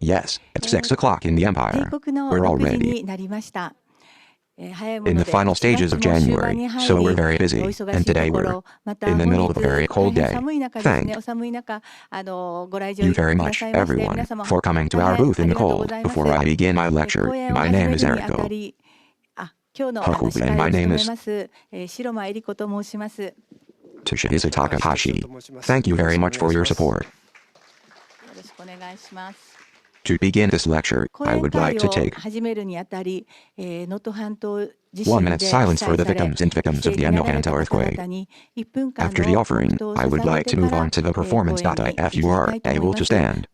Yes, it's 6 o'clock in the Empire. We're all ready. In the final stages of January, so we're very busy, and today we're in the middle of a very cold day. Thank you very much, everyone, for coming to our booth in the cold. Before I begin my lecture, my name is Eriko. And my name is Toshihisa Takahashi. Thank you very much for your support. To begin this lecture, I would like to take 1 minute silence for the victims and victims of the Ueno earthquake. After the offering, I would like to move on to the performance. If you are able to stand,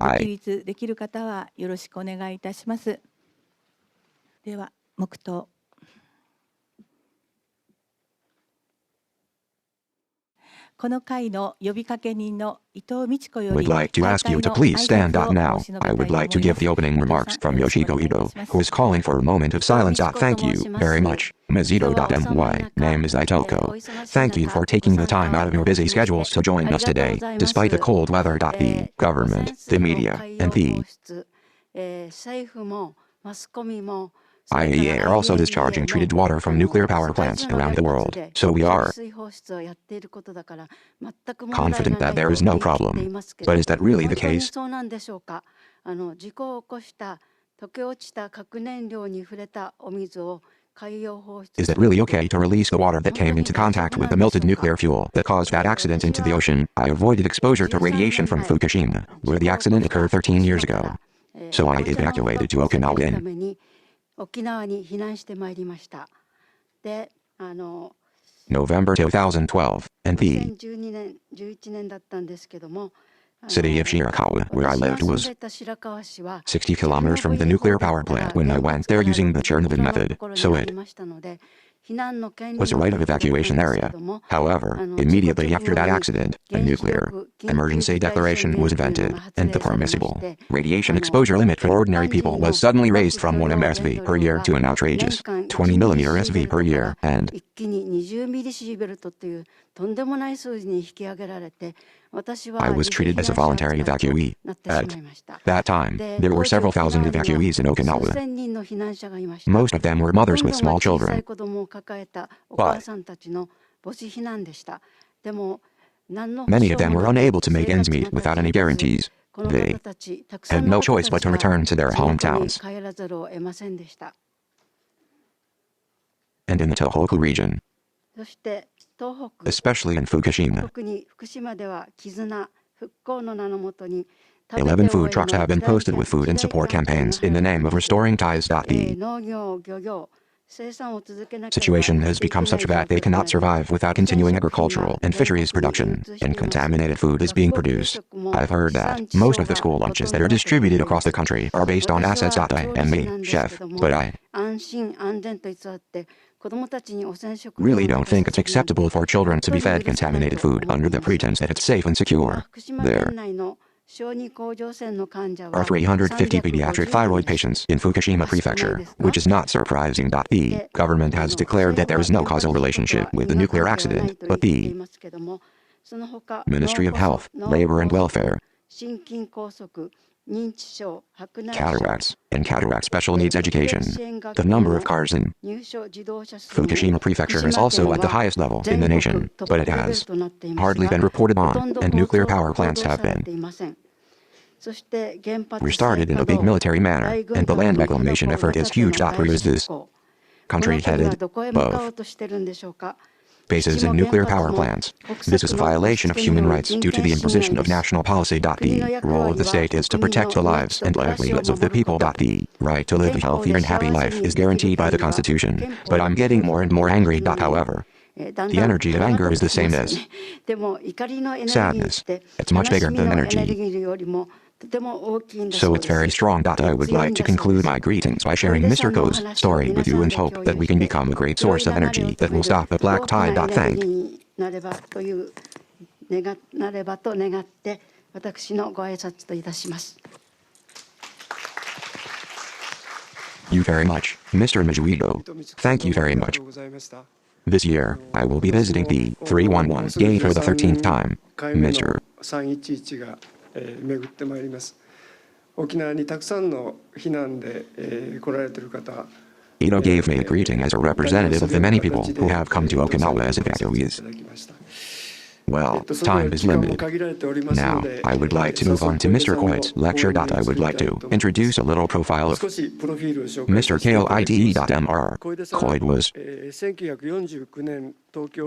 would like to ask you to please stand now. I would like to give the opening remarks from Yoshiko Ito, who is calling for a moment of silence. Thank you very much, Ms. Ito. My name is Taito-ku. Thank you for taking the time out of your busy schedules to join us today, despite the cold weather. The government, the media, and the IAEA are also discharging treated water from nuclear power plants around the world, so we are confident that there is no problem. But is that really the case? Is it really okay to release the water that came into contact with the melted nuclear fuel that caused that accident into the ocean? I avoided exposure to radiation from Fukushima, where the accident occurred 13 years ago. So I evacuated to Okinawa in November 2012, and the city of Shirakawa, where I lived, was 60 kilometers from the nuclear power plant when I went there using the Chernobyl method, so it was a right of evacuation area. However, immediately after that accident, a nuclear emergency declaration was invented, and the permissible radiation exposure limit for ordinary people was suddenly raised from 1 MSV per year to an outrageous 20 mm per year, and I was treated as a voluntary evacuee. At that time, there were several thousand evacuees in Okinawa. Most of them were mothers with small children. But many of them were unable to make ends meet without any guarantees. They had no choice but to return to their hometowns. And in the Taito-ku region, especially in Fukushima, 11 food trucks have been posted with food and support campaigns in the name of restoring ties. The situation has become such that they cannot survive without continuing agricultural and fisheries production, and contaminated food is being produced. I've heard that most of the school lunches that are distributed across the country are based on assets. I am a chef, but I really don't think it's acceptable for children to be fed contaminated food under the pretense that it's safe and secure. There are 350 pediatric thyroid patients in Fukushima Prefecture, which is not surprising. The government has declared that there is no causal relationship with the nuclear accident, but the Ministry of Health, Labor and Welfare, cataracts, and cataract special needs education. The number of cars in Fukushima Prefecture is also at the highest level in the nation, but it has hardly been reported on, and nuclear power plants have been restarted in a big military manner, and the land reclamation effort is huge. Where is this country headed? Both bases in nuclear power plants. This is a violation of human rights due to the imposition of national policy. The role of the state is to protect the lives and livelihoods of the people. The right to live a healthy and happy life is guaranteed by the Constitution, but I'm getting more and more angry. However, the energy of anger is the same as sadness. It's much bigger than energy, so it's very strong. I would like to conclude my greetings by sharing Mr. Ko's story with you and hope that we can become a great source of energy that will stop the black tide. Thank you very much, Mr. Mizuito. Thank you very much. This year, I will be visiting the 311 gate for the 13th time. Mr. Ito gave me a greeting as a representative of the many people who have come to Okinawa as evacuees. Well, time is limited. Now, I would like to move on to Mr. Koide's lecture. I would like to introduce a little profile of Mr. Koide.Mr. Koide was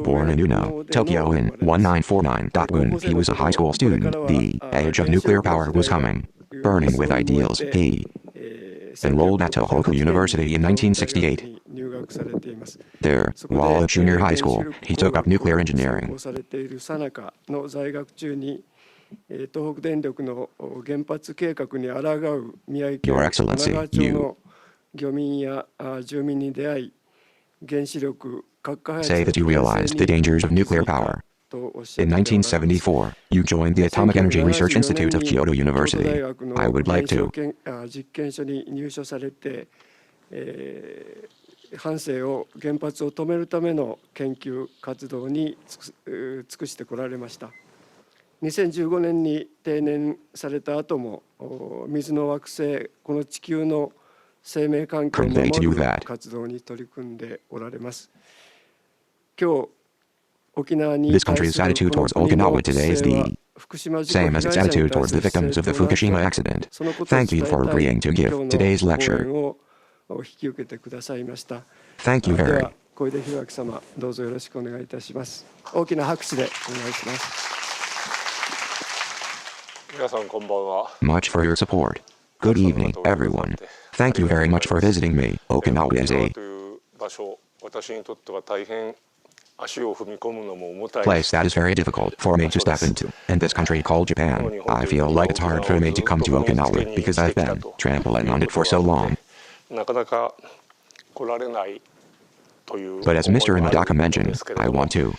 born in Ueno, Tokyo in 1949. When he was a high school student, the age of nuclear power was coming. Burning with ideals, he enrolled at Taito-ku University in 1968. There, while at junior high school, he took up nuclear engineering. Your Excellency, you say that you realized the dangers of nuclear power. In 1974, you joined the Atomic Energy Research Institute of Kyoto University. I would like to convey to you that this country's attitude towards Okinawa today is the same as its attitude towards the victims of the Fukushima accident. Thank you for agreeing to give today's lecture. Thank you very much for your support. Good evening, everyone. Thank you very much for visiting me. Okinawa is a place that is very difficult for me to step into. And this country called Japan, I feel like it's hard for me to come to Okinawa because I've been trampling on it for so long. But as Mr. Imadaka mentioned, I want to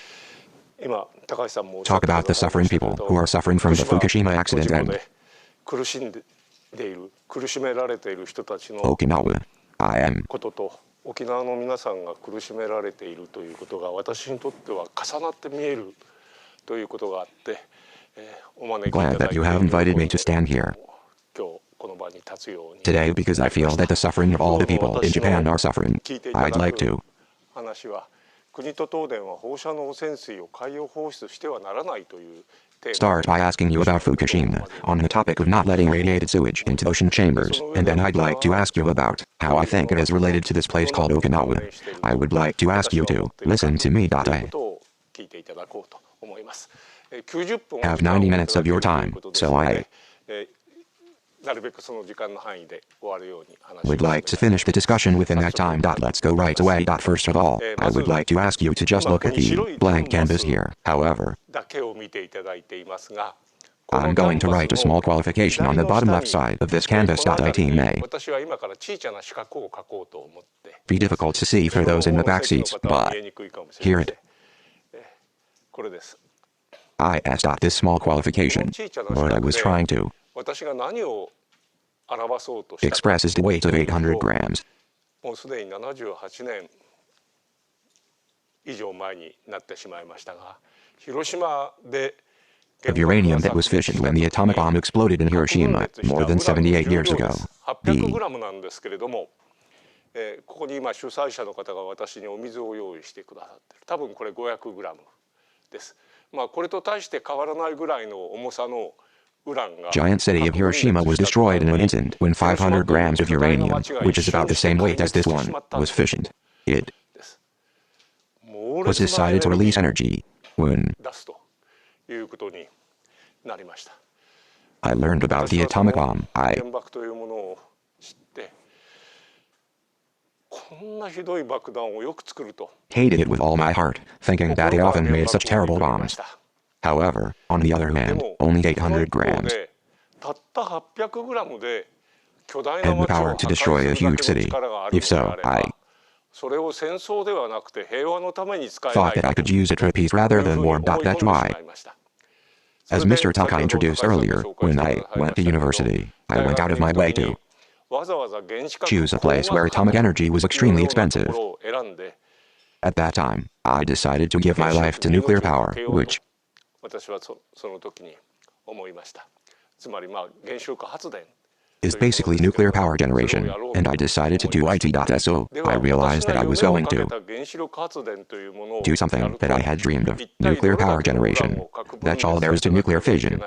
talk about the suffering people who are suffering from the Fukushima accident and Okinawa. I am glad that you have invited me to stand here today because I feel that the suffering of all the people in Japan are suffering. I'd like to start by asking you about Fukushima, on the topic of not letting radiated sewage into ocean chambers, and then I'd like to ask you about how I think it is related to this place called Okinawa. I would like to ask you to listen to me. I have 90 minutes of your time, so I would like to finish the discussion within that time. Let's go right away. First of all, I would like to ask you to just look at the blank canvas here. However, I'm going to write a small qualification on the bottom left side of this canvas. It may be difficult to see for those in the back seats, but hear it. I asked this small qualification. What I was trying to express is the weight of 800 grams. Of uranium that was fissioned when the atomic bomb exploded in Hiroshima more than 78 years ago. Giant city of Hiroshima was destroyed in an instant when 500 grams of uranium, which is about the same weight as this one, was fissioned. It was decided to release energy when I learned about the atomic bomb. I hated it with all my heart, thinking that it often made such terrible bombs. However, on the other hand, only 800 grams had the power to destroy a huge city. If so, I thought that I could use it for peace rather than war. That's why, as Mr. Takai introduced earlier, when I went to university, I went out of my way to choose a place where atomic energy was extremely expensive. At that time, I decided to give my life to nuclear power, which is basically nuclear power generation, and I decided to do IT.so. I realized that I was going to do something that I had dreamed of, nuclear power generation. That's all there is to nuclear fission.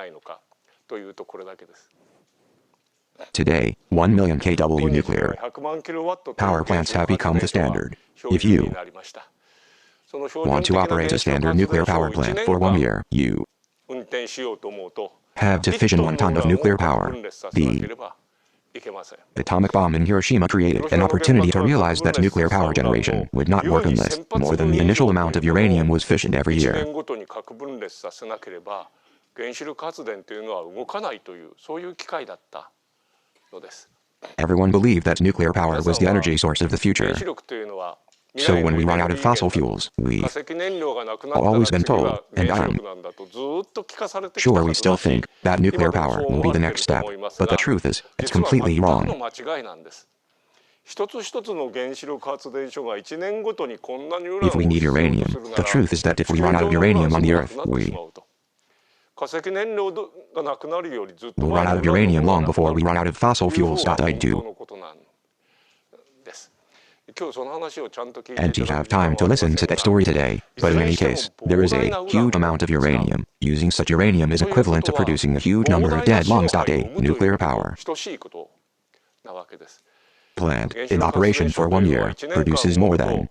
Today, 1 million kW nuclear power plants have become the standard. If you want to operate a standard nuclear power plant for 1 year, you have to fission 1 ton of nuclear power. The atomic bomb in Hiroshima created an opportunity to realize that nuclear power generation would not work unless more than the initial amount of uranium was fissioned every year. Everyone believed that nuclear power was the energy source of the future. So when we run out of fossil fuels, we've always been told, and I'm sure we still think, that nuclear power will be the next step. But the truth is, it's completely wrong. If we need uranium, the truth is that if we run out of uranium on the Earth, we will run out of uranium long before we run out of fossil fuels. I do. And you have time to listen to that story today, but in any case, there is a huge amount of uranium. Using such uranium is equivalent to producing a huge number of dead lungs. A nuclear power plant, in operation for 1 year, produces more than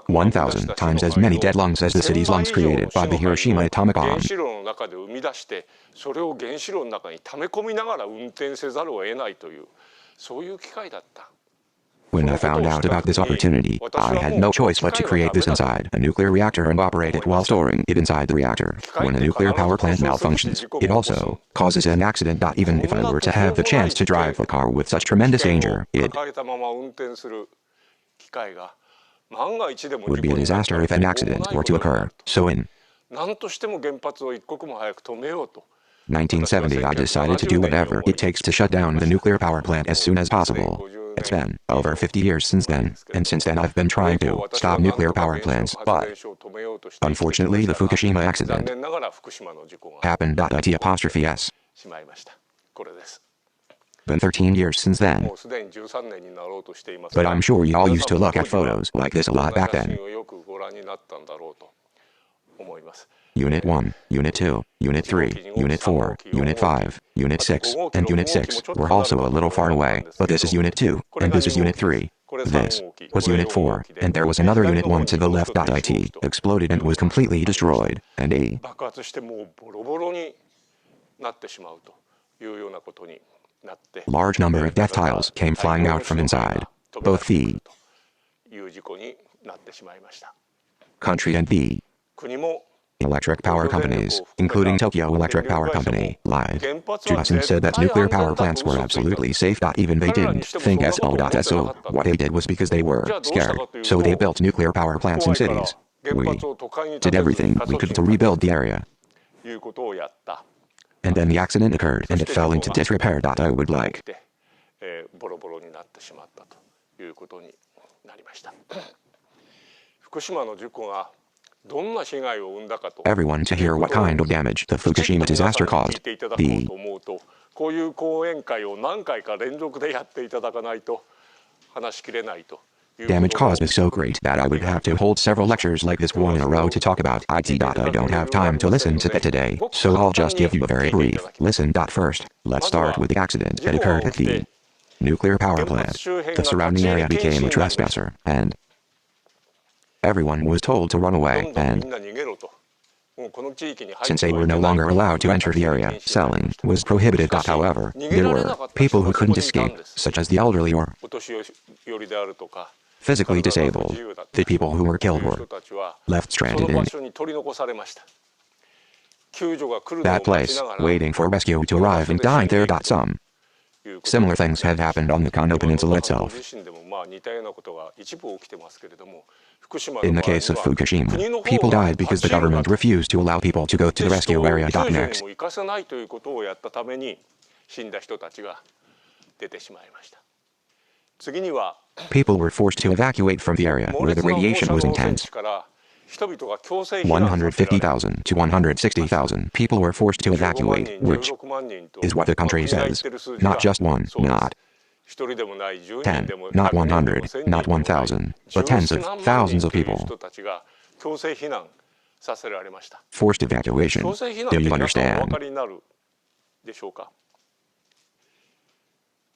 1,000 times as many dead lungs as the city's lungs created by the Hiroshima atomic bomb. When I found out about this opportunity, I had no choice but to create this inside a nuclear reactor and operate it while storing it inside the reactor. When a nuclear power plant malfunctions, it also causes an accident. Even if I were to have the chance to drive a car with such tremendous danger, it would be a disaster if an accident were to occur. So in 1970, I decided to do whatever it takes to shut down the nuclear power plant as soon as possible. It's been over 50 years since then, and since then I've been trying to stop nuclear power plants, but unfortunately the Fukushima accident happened. It''s been 13 years since then. But I'm sure you all used to look at photos like this a lot back then. Unit 1, Unit 2, Unit 3, Unit 4, Unit 5, Unit 6, and Unit 6 were also a little far away, but this is Unit 2, and this is Unit 3. This was Unit 4, and there was another Unit 1 to the left. It exploded and was completely destroyed, and a large number of death tiles came flying out from inside. Both the country and the electric power companies, including Tokyo Electric Power Company, lied to us and said that nuclear power plants were absolutely safe. Even they didn't think so. What they did was because they were scared, so they built nuclear power plants in cities. We did everything we could to rebuild the area. And then the accident occurred and it fell into disrepair. I would like everyone to hear what kind of damage the Fukushima disaster caused. The damage caused is so great that I would have to hold several lectures like this one in a row to talk about it. I don't have time to listen to that today, so I'll just give you a very brief listen. First, let's start with the accident that occurred at the nuclear power plant. The surrounding area became a trespasser, and everyone was told to run away, and since they were no longer allowed to enter the area, selling was prohibited. However, there were people who couldn't escape, such as the elderly or physically disabled. The people who were killed were left stranded in that place, waiting for rescue to arrive and dying there. Some similar things have happened on the Kondo Peninsula itself. In the case of Fukushima, people died because the government refused to allow people to go to the rescue area. Next, people were forced to evacuate from the area where the radiation was intense. 150,000 to 160,000 people were forced to evacuate, which is what the country says. Not just one, not 10, not 100, not 1,000, but tens of thousands of people. Forced evacuation. Do you understand?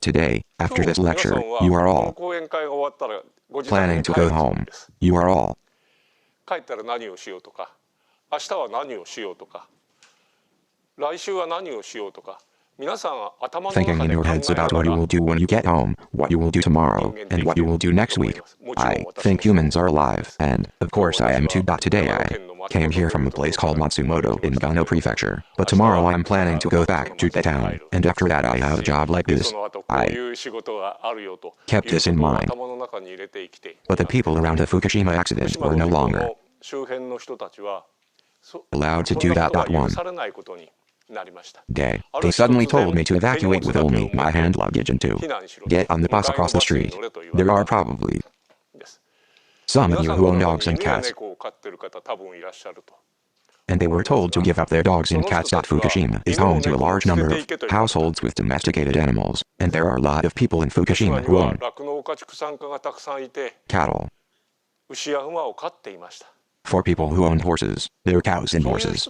Today, after this lecture, you are all planning to go home. You are all thinking in your heads about what you will do when you get home, what you will do tomorrow, and what you will do next week. I think humans are alive, and, of course I am too. Today I came here from a place called Matsumoto in Ueno Prefecture, but tomorrow I am planning to go back to the town, and after that I have a job like this. I kept this in mind. But the people around the Fukushima accident were no longer allowed to do that. One day, they suddenly told me to evacuate with only my hand luggage and to get on the bus across the street. There are probably some of you who own dogs and cats, and they were told to give up their dogs and cats. Fukushima is home to a large number of households with domesticated animals, and there are a lot of people in Fukushima who own cattle. For people who owned horses, their cows and horses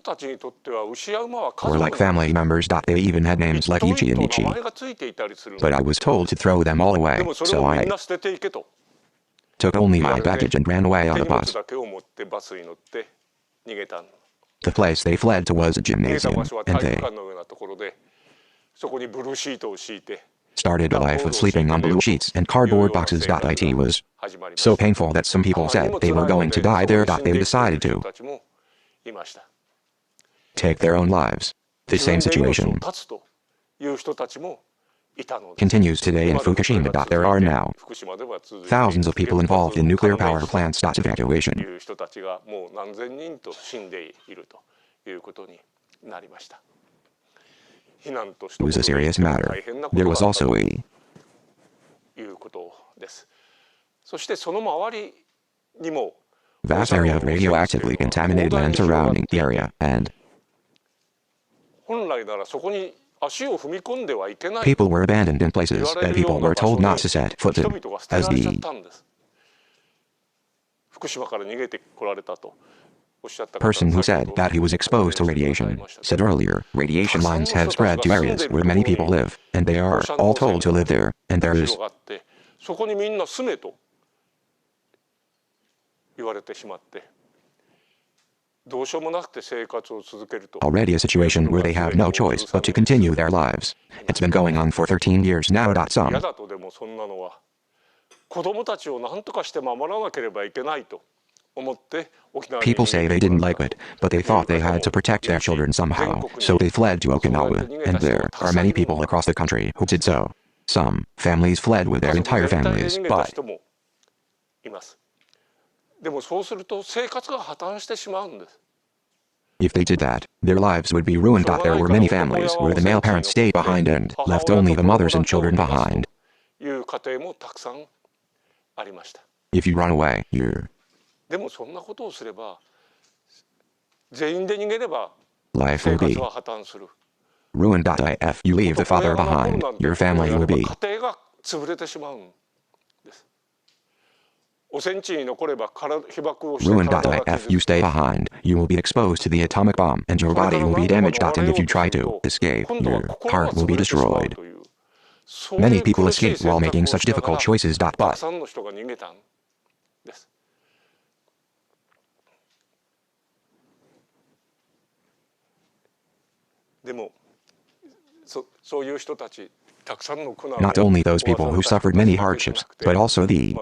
were like family members. They even had names like Ichi and Ichi. But I was told to throw them all away, so I took only my baggage and ran away on the bus. The place they fled to was a gymnasium, and they started a life of sleeping on blue sheets and cardboard boxes. It was so painful that some people said they were going to die there. They decided to take their own lives. The same situation continues today in Fukushima. There are now thousands of people involved in nuclear power plants. Evacuation was a serious matter. There was also a vast area of radioactively contaminated land surrounding the area, and people were abandoned in places that people were told not to set foot in, as the person who said that he was exposed to radiation said earlier. Radiation lines have spread to areas where many people live, and they are all told to live there, and there is already a situation where they have no choice but to continue their lives. It's been going on for 13 years now. Some people say they didn't like it, but they thought they had to protect their children somehow, so they fled to Okinawa, and there are many people across the country who did so. Some families fled with their entire families, but if they did that, their lives would be ruined. There were many families where the male parents stayed behind and left only the mothers and children behind. If you run away, you're life will be ruined. If you leave the father behind, your family will be ruined. If you stay behind, you will be exposed to the atomic bomb and your body will be damaged. And if you try to escape, your heart will be destroyed. Many people escape while making such difficult choices. But not only those people who suffered many hardships, but also the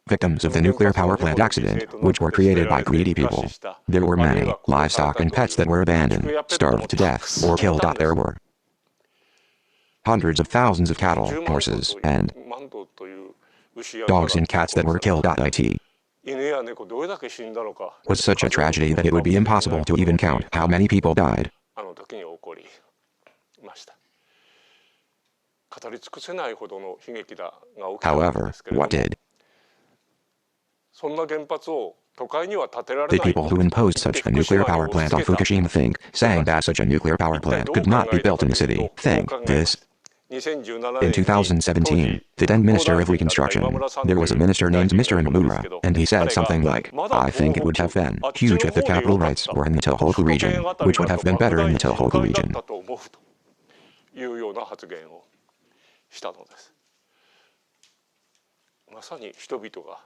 victims of the nuclear power plant accident, which were created by greedy people. There were many livestock and pets that were abandoned, starved to death, or killed. There were hundreds of thousands of cattle, horses, and dogs and cats that were killed. It was such a tragedy that it would be impossible to even count how many people died. However, what did The people who imposed such a nuclear power plant on Fukushima think, saying that such a nuclear power plant could not be built in the city, think this. In 2017, the then Minister of Reconstruction, there was a minister named Mr. Nomura, and he said something like, I think it would have been huge if the capital rights were in the Tohoku region, which would have been better in the Tohoku region. いうような発言をしたのです。まさに人々が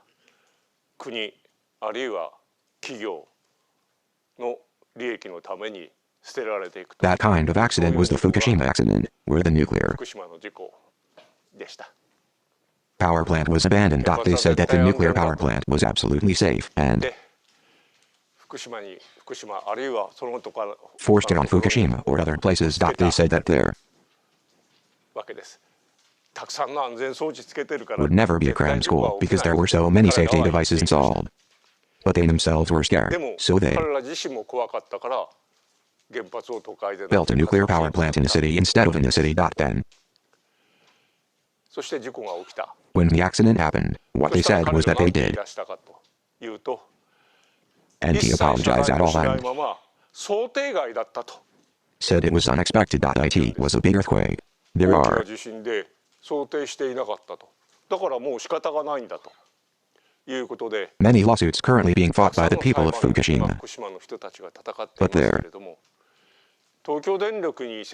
国あるいは企業の利益のために捨てられていく。That kind of accident was the Fukushima accident, where the nuclear 福島の事故でした。power plant was abandoned. They said that the nuclear power plant was absolutely safe and forced it on Fukushima or other places. They said that there would never be a crime school because there were so many safety devices installed. But they themselves were scared, so they built a nuclear power plant in the city instead of in the city. Then, when the accident happened, what they said was that they did. And he apologized at all and said it was unexpected. It was a big earthquake. There are many lawsuits currently being fought by the people of Fukushima. But there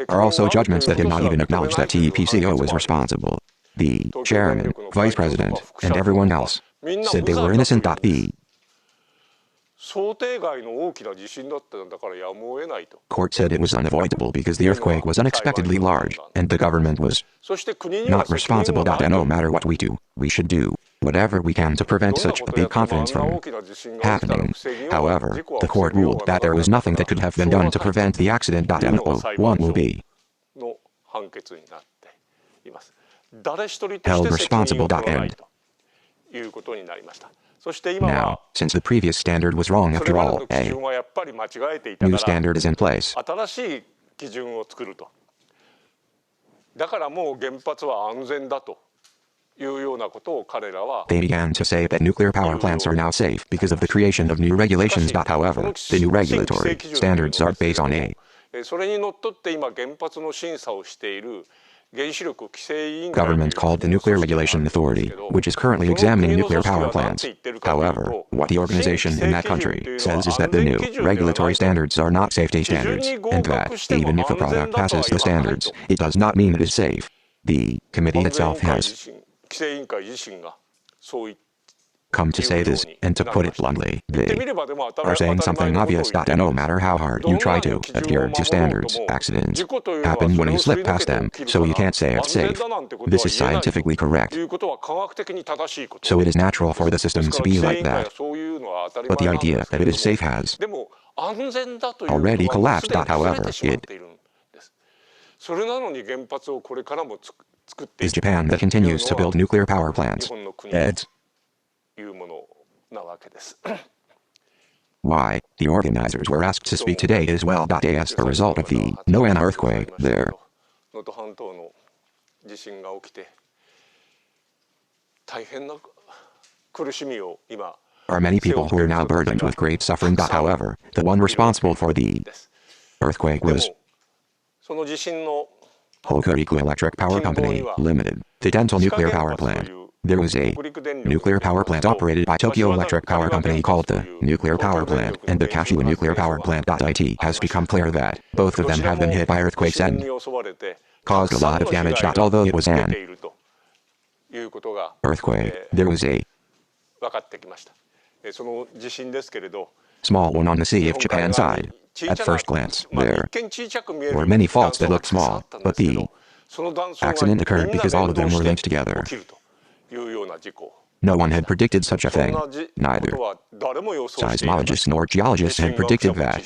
are also judgments that did not even acknowledge that TEPCO was responsible. The chairman, vice president, and everyone else said they were innocent. The court said it was unavoidable because the earthquake was unexpectedly large, and the government was not responsible. And no matter what we do, we should do whatever we can to prevent such a big confidence from happening. However, the court ruled that there was nothing that could have been done to prevent the accident. No one will be held responsible. And now, since the previous standard was wrong after all, a new standard is in place. They began to say that nuclear power plants are now safe because of the creation of new regulations. However, the new regulatory standards are based on a government called the Nuclear Regulation Authority, which is currently examining nuclear power plants. However, what the organization in that country says is that the new regulatory standards are not safety standards, and that even if a product passes the standards, it does not mean it is safe. The committee itself has come to say this, and to put it bluntly, they are saying something obvious. And no matter how hard you try to adhere to standards, accidents happen when you slip past them, so you can't say it's safe. This is scientifically correct. So it is natural for the system to be like that. But the idea that it is safe has already collapsed. However, it is Japan that continues to build nuclear power plants. Why the organizers were asked to speak today as well. As a result of the Ueno earthquake, there are many people who are now burdened with great suffering. However, the one responsible for the earthquake was Hokuriku Electric Power Company Limited, the Dental Nuclear Power Plant. There was a nuclear power plant operated by Tokyo Electric Power Company called the Nuclear Power Plant and the Kashiwa Nuclear Power Plant. It has become clear that both of them have been hit by earthquakes and caused a lot of damage. Although it was an earthquake, there was a small one on the Sea of Japan side. At first glance, there were many faults that looked small, but the accident occurred because all of them were linked together. No one had predicted such a thing. Neither seismologists nor geologists had predicted that.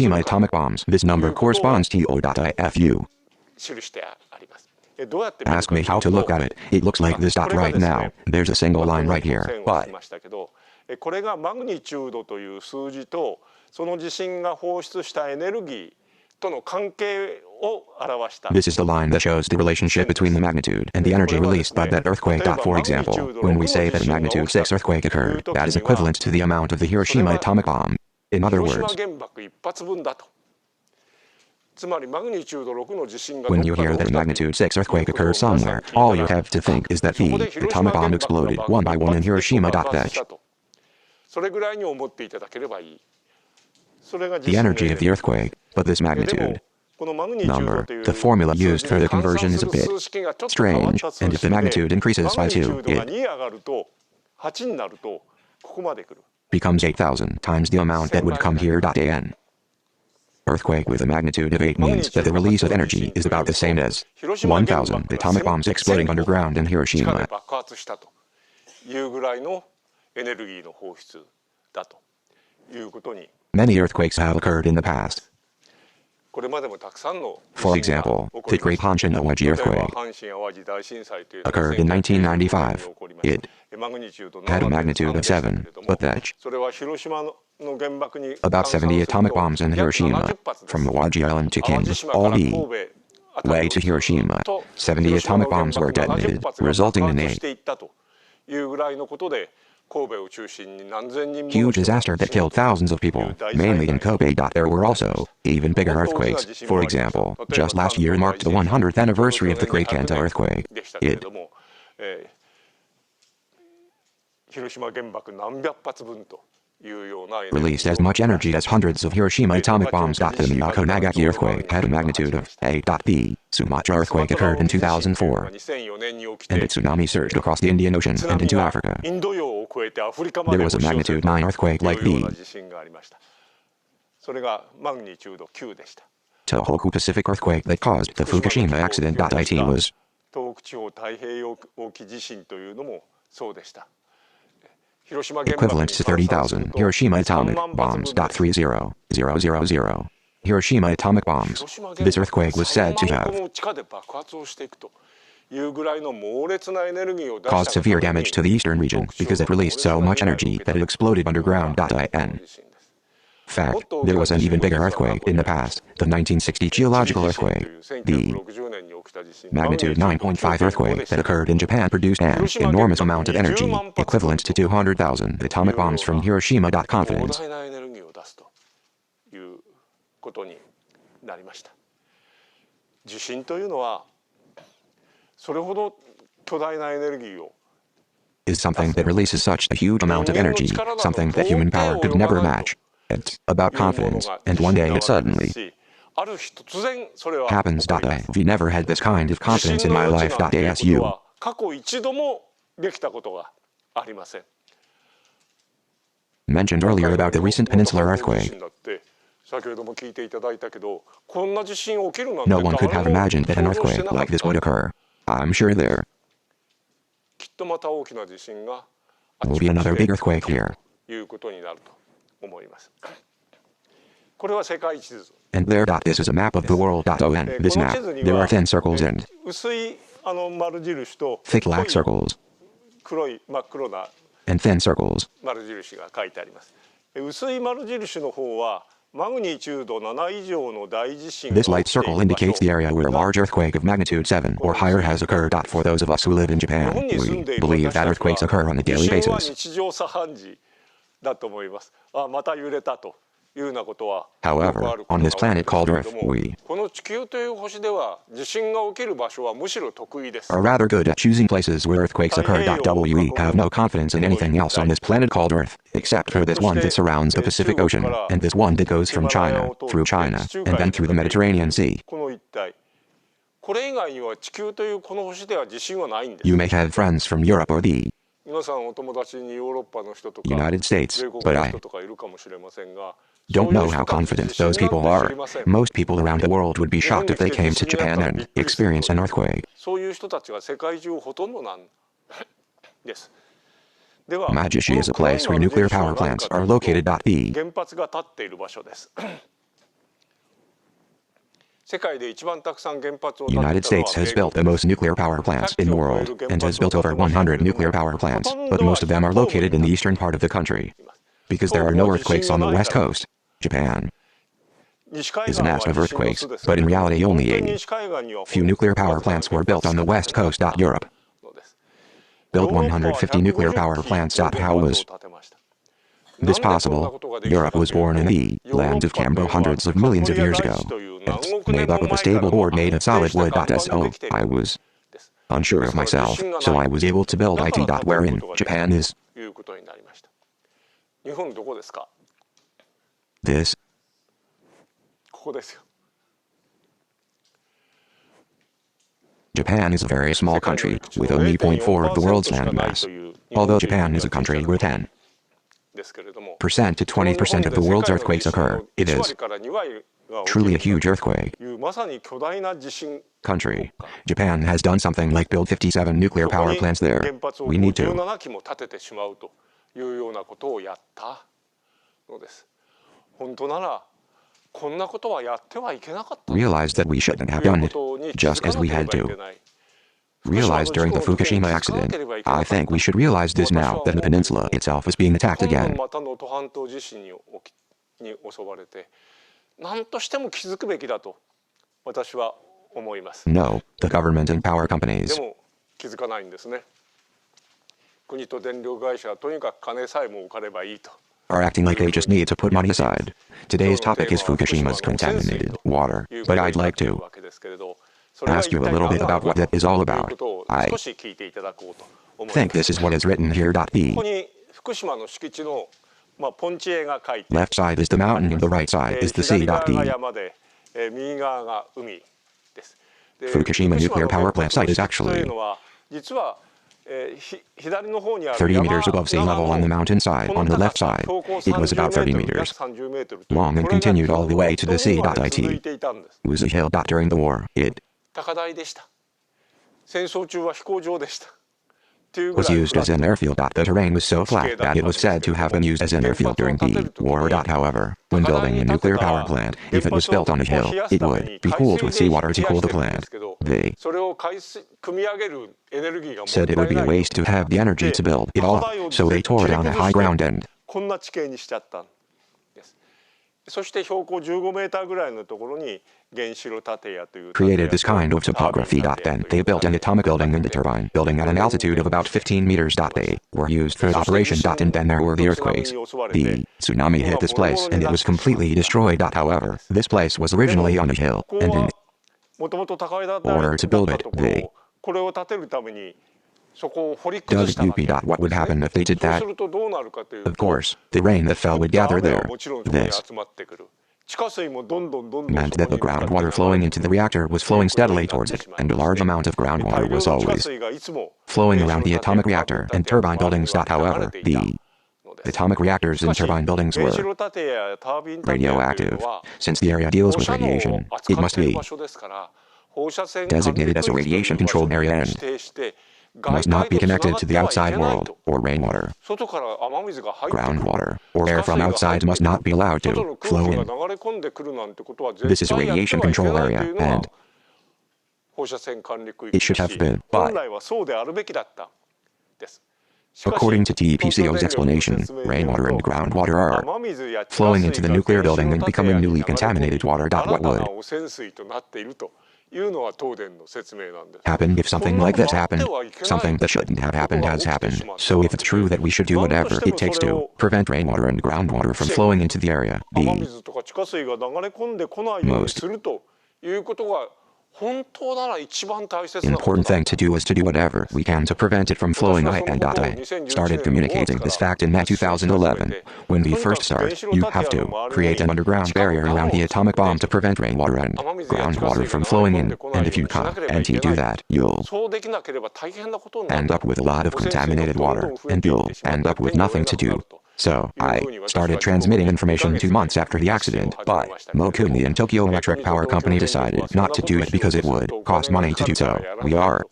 Hiroshima atomic bombs. This number corresponds to O.IFU. 記してあります。どうやって見る Ask かと me いう how to と look at it. It looks like this こ dot れが right です now. ね There's a single line right この here. 線を引 But きましたけど、これがマグニチュードという数字とその地震が放出したエネルギーとの関係を表した。 this is the line that shows the relationship between the magnitude and the energy released by that earthquake. For example, when we say that a magnitude 6 earthquake occurred, that is equivalent to the amount of the Hiroshima atomic bomb. In other 広島 words, 原爆一発分だと。つまりマグニチュード6の地震が when ど you っかで hear 起 that き a たという magnitude 6 earthquake ことを occurs 皆さん somewhere, 聞いた all you ら have to think is that そこ the で広 atomic 島原 bomb 爆が exploded 爆 one by one in 発して Hiroshima. 爆発し Dash. たと。それぐらいに思っていただければいい。それが The 地震の energy of the earthquake, but this でも magnitude このマグニチュード number, という the formula 数 used 字 for に the 換 conversion 算 is す a る bit 数式がちょっと変わっ strange, た数 and if 式 the で magnitude increases マグ by ニチュ 2, ードが it 2上がると8になると becomes 8,000 times the amount that would come here. An earthquake with a magnitude of 8 means that the release of energy is about the same as 1,000 atomic bombs exploding underground in Hiroshima. Many earthquakes have occurred in the past. For example, the Great Hanshin-Awaji earthquake occurred in 1995. It had a magnitude of 7, but that about 70 atomic bombs in Hiroshima, from Awaji Island to King, all the way to Hiroshima. 70 atomic bombs were detonated, resulting in a huge disaster that killed thousands of people, mainly in Kobe. There were also even bigger earthquakes. For example, just last year marked the 100th anniversary of the Great Kanto earthquake. It released as much energy as hundreds of Hiroshima atomic bombs. The Miyako Nagaki earthquake had a magnitude of 8. The Sumatra earthquake occurred in 2004, and a tsunami surged across the Indian Ocean and into Africa. There was a magnitude 9 earthquake like the Taito-ku Pacific earthquake that caused the Fukushima accident. It was equivalent to 30,000 Hiroshima atomic bombs. 30,000 Hiroshima atomic bombs. This earthquake was said to have caused severe damage to the eastern region because it released so much energy that it exploded underground. In fact, there was an even bigger earthquake in the past, the 1960 geological earthquake. The magnitude 9.5 earthquake that occurred in Japan produced an enormous amount of energy, equivalent to 200,000 atomic bombs from Hiroshima. Confidence. Is something that releases such a huge amount of energy, something that human power could never match. It's about confidence, and one day it suddenly happens. I've never had this kind of confidence in my life. ASU mentioned earlier about the recent peninsular earthquake. No one could have imagined that an earthquake like this would occur. I'm sure there will be another big earthquake here. And there. This is a map of the world. On this map, there are thin circles and thick black circles, and thin circles. This light circle indicates the area where a large earthquake of magnitude 7 or higher has occurred. For those of us who live in Japan, we believe that earthquakes occur on a daily basis. However, on this planet called Earth, we are rather good at choosing places where earthquakes occur. We have no confidence in anything else on this planet called Earth, except for this one that surrounds the Pacific Ocean, and this one that goes from China, through China, and then through the Mediterranean Sea. You may have friends from Europe or the United States, but I don't know how confident those people are. Most people around the world would be shocked if they came to Japan and experienced an earthquake. Majishi is a place where nuclear power plants are located. The United States has built the most nuclear power plants in the world, and has built over 100 nuclear power plants, but most of them are located in the eastern part of the country. Because there are no earthquakes on the west coast, Japan is an nest of earthquakes, but in reality only a few nuclear power plants were built on the west coast. Europe built 150 nuclear power plants. How was this possible? Europe was born in the land of Cambo hundreds of millions of years ago. It's made up of a stable board made of solid wood. So I was unsure of myself, so I was able to build it. Where in Japan is this? Japan is a very small country, with only 0.4 of the world's landmass. Although Japan is a country with 10 to 20% of the world's earthquakes occur. It is truly a huge earthquake. Country. Japan has done something like build 57 nuclear power plants there. We need to realize that we shouldn't have done it, just as we had to realize during the Fukushima accident. I think we should realize this now that the peninsula itself is being attacked again. No, the government and power companies are acting like they just need to put money aside. Today's topic is Fukushima's contaminated water, but I'd like to ask you a little bit about what that is all about. I think this is what is written here. The left side is the mountain and the right side is the sea. The Fukushima nuclear power plant site is actually 30 meters above sea level on the mountainside. On the left side, it was about 30 meters long and continued all the way to the sea. It was a hill. During the war, it was used as an airfield. The terrain was so flat that it was said to have been used as an airfield during the war. However, when building a nuclear power plant, if it was built on a hill, it would be cooled with seawater to cool the plant. They said it would be a waste to have the energy to build it all up, so they tore down a high ground and created this kind of topography. Then they built an atomic building and a turbine building at an altitude of about 15 meters. They were used for operation. And then there were the earthquakes. The tsunami hit this place and it was completely destroyed. However, this place was originally on a hill, and in order to build it, they dug it up. What would happen if they did that? Of course, the rain that fell would gather there. This meant that the groundwater flowing into the reactor was flowing steadily towards it, and a large amount of groundwater was always flowing around the atomic reactor and turbine buildings. However, the atomic reactors and turbine buildings were radioactive. Since the area deals with radiation, it must be designated as a radiation-controlled area and must not be connected to the outside world, or rainwater. Groundwater, or air from outside must not be allowed to flow in. This is a radiation control area, and it should have been, but according to TEPCO's explanation, rainwater and groundwater are flowing into the nuclear building and becoming newly contaminated water. What would happen if something like this happened? Something that shouldn't have happened has happened. So if it's true that we should do whatever it takes to prevent rainwater and groundwater from flowing into the area, the most important thing to do is to do whatever we can to prevent it from flowing away. And I started communicating this fact in May 2011. When we first start, you have to create an underground barrier around the atomic bomb to prevent rainwater and groundwater from flowing in. And if you can't do that, you'll end up with a lot of contaminated water, and you'll end up with nothing to do. So, I started transmitting information 2 months after the accident, but Mokuni and Tokyo Electric Power Company decided not to do it because it would cost money to do so. We are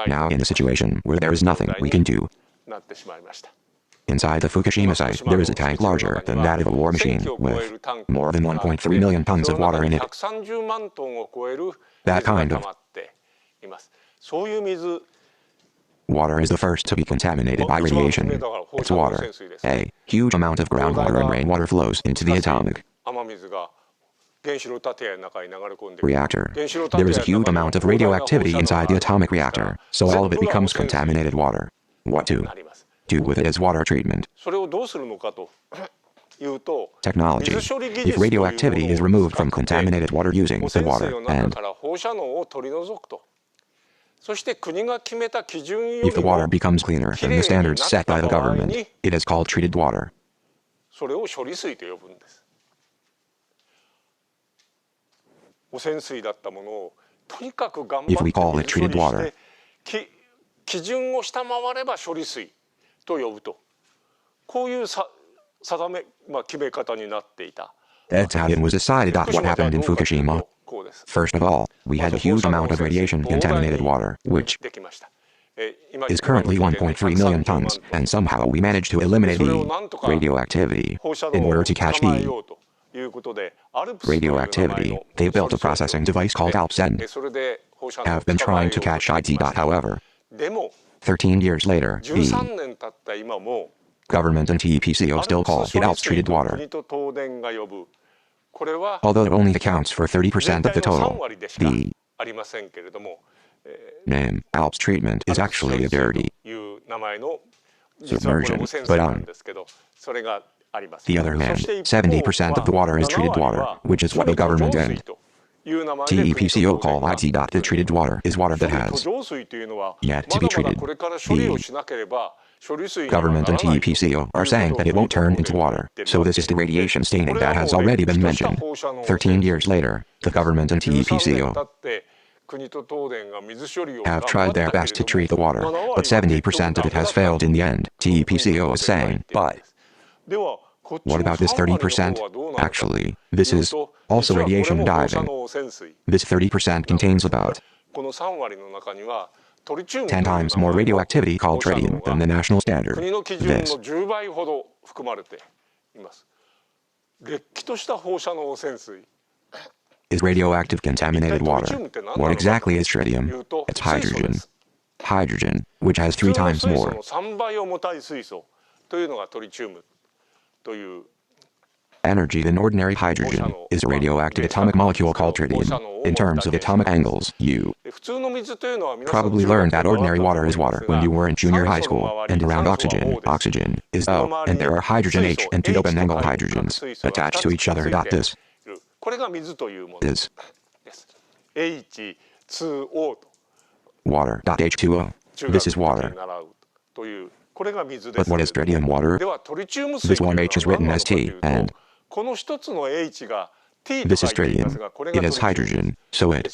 now in a situation where there is nothing we can do. Inside the Fukushima site, there is a tank larger than that of a war machine, with more than 1.3 million tons of water in it. That kind of water is the first to be contaminated by radiation. It's water. A huge amount of groundwater and rainwater flows into the atomic reactor. There is a huge amount of radioactivity inside the atomic reactor, so all of it becomes contaminated water. What to do with it is water treatment. Technology. If radioactivity is removed from contaminated water using the water, and if the water becomes cleaner than the standards set by the government, it is called treated water. If we call it treated water, 基準を下回れば処理水と呼ぶと、こういう定め、決め方になっていた。That's how it was decided. What happened in Fukushima? First of all, we had a huge amount of radiation-contaminated water, which is currently 1.3 million tons, and somehow we managed to eliminate the radioactivity. In order to catch the radioactivity, they built a processing device called ALPS and have been trying to catch it. However, 13 years later, the government and TPCO still call it ALPS treated water. Although it only accounts for 30% of the total, the name ALPS treatment is actually a dirty submersion. But on the other hand, 70% of the water is treated water, which is what the government and TEPCO call IT. The treated water is water that has yet to be treated. The government and TEPCO are saying that it won't turn into water, so this is the radiation staining that has already been mentioned. 13 years later, the government and TEPCO have tried their best to treat the water, but 70% of it has failed in the end, TEPCO is saying. But what about this 30%? Actually, this is also radiation diving. This 30% contains about 10 times more radioactivity called tritium than the national standard. This is radioactive contaminated water. What exactly is tritium? It's hydrogen. Hydrogen, which has 3 times more energy than ordinary hydrogen, is a radioactive atomic molecule called tritium. In terms of atomic angles, you probably learned that ordinary water is water when you were in junior high school, and around oxygen is O, and there are hydrogen H and 2 open angle hydrogens attached to each other. This is water. H2O. This is water. But what is tritium water? This one H is written as T, and this is tritium. It is hydrogen, so it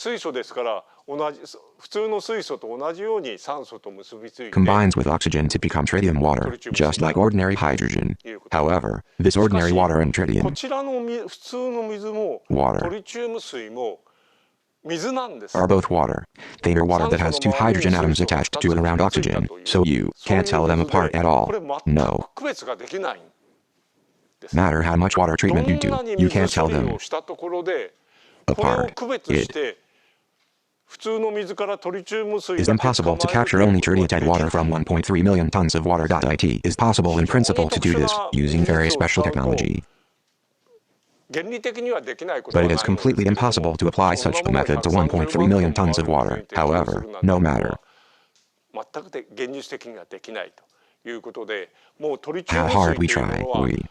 combines with oxygen to become tritium water, just like ordinary hydrogen. However, this ordinary water and tritium water are both water. They are water that has 2 hydrogen atoms attached to it around oxygen, so you can't tell them apart at all. No matter how much water treatment you do, you can't tell them apart. It is impossible to capture only treated water from 1.3 million tons of water. It is possible in principle to do this using very special technology. But it is completely impossible to apply such a method to 1.3 million tons of water. However, no matter how hard we try, we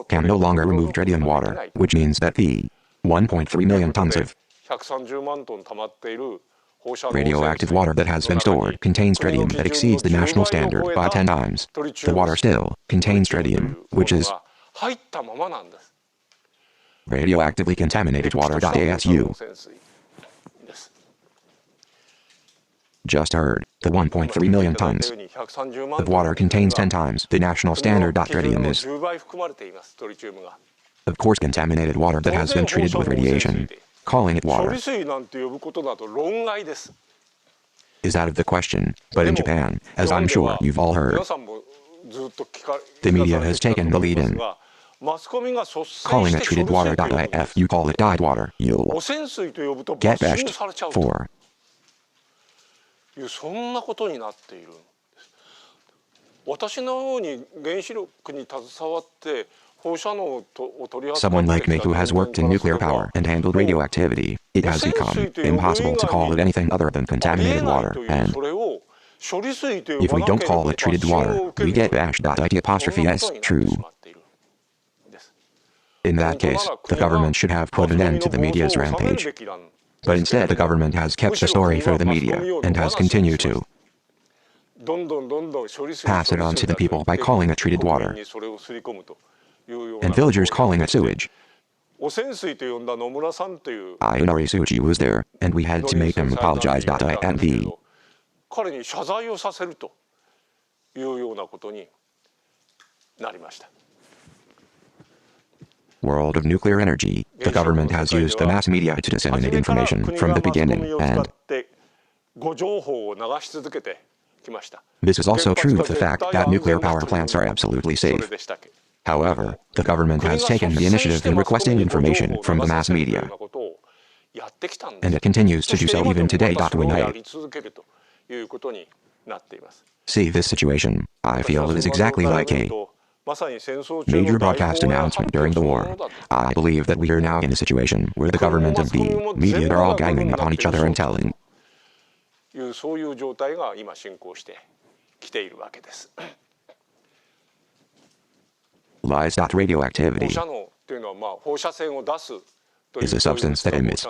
can no longer remove tritium water, which means that the 1.3 million tons of radioactive water that has been stored contains tritium that exceeds the national standard by 10 times. The water still contains tritium, which is radioactively contaminated water. As you just heard, the 1.3 million tons of water contains 10 times the national standard. Tritium is, of course, contaminated water that has been treated with radiation. Calling it water is out of the question, but in Japan, as I'm sure you've all heard, the media has taken the lead in calling it treated water. If you call it dyed water, you'll get bashed for. そんなことになっているんです。私のように原子力に携わって放射能を取り扱って Someone like me who has worked in nuclear power and handled radioactivity, it has become impossible to call it anything other than contaminated water, and if we don't call it treated water, we get bashed. It*s true. In that case, the government should have put an end to the media's rampage. But instead the government has kept the story for the media, and has continued to pass it on to the people by calling it treated water, and villagers calling it sewage. Suchi was there, and we had to make him apologize. And the 彼に謝罪をさせるというようなことになりました。World of nuclear energy, the government has used the mass media to disseminate information from the beginning, and this is also true of the fact that nuclear power plants are absolutely safe. However, the government has taken the initiative in requesting information from the mass media, and it continues to do so even today. See this situation, I feel it is exactly like a major broadcast announcement during the war. I believe that we are now in a situation where the government and the media are all ganging up on each other and telling lies. Radioactivity is a substance that emits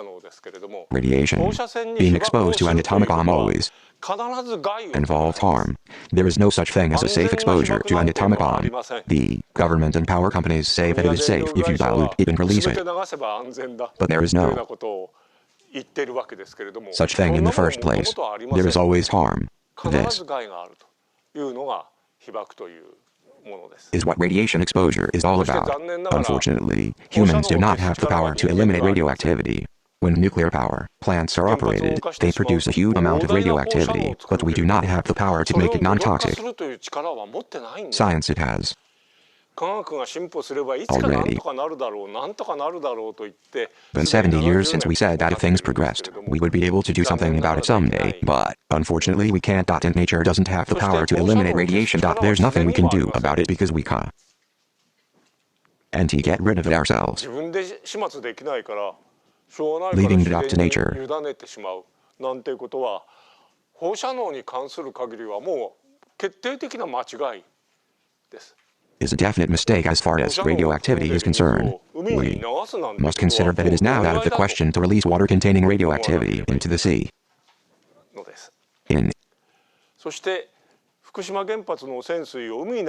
radiation. Being exposed to an atomic bomb always involves harm. There is no such thing as a safe exposure to an atomic bomb. The government and power companies say that it is safe if you dilute it and release it. But there is no such thing in the first place. There is always harm. This is what radiation exposure is all about. Unfortunately, humans do not have the power to eliminate radioactivity. When nuclear power plants are operated, they produce a huge amount of radioactivity, but we do not have the power to make it non-toxic. Science it has already been 70 years since we said that if things progressed, we would be able to do something about it someday, but unfortunately we can't. And nature doesn't have the power to eliminate radiation. There's nothing we can do about it because we can't get rid of it ourselves. Leaving it up to nature is a definite mistake as far as radioactivity is concerned. We must consider that it is now out of the question to release water containing radioactivity into the sea. In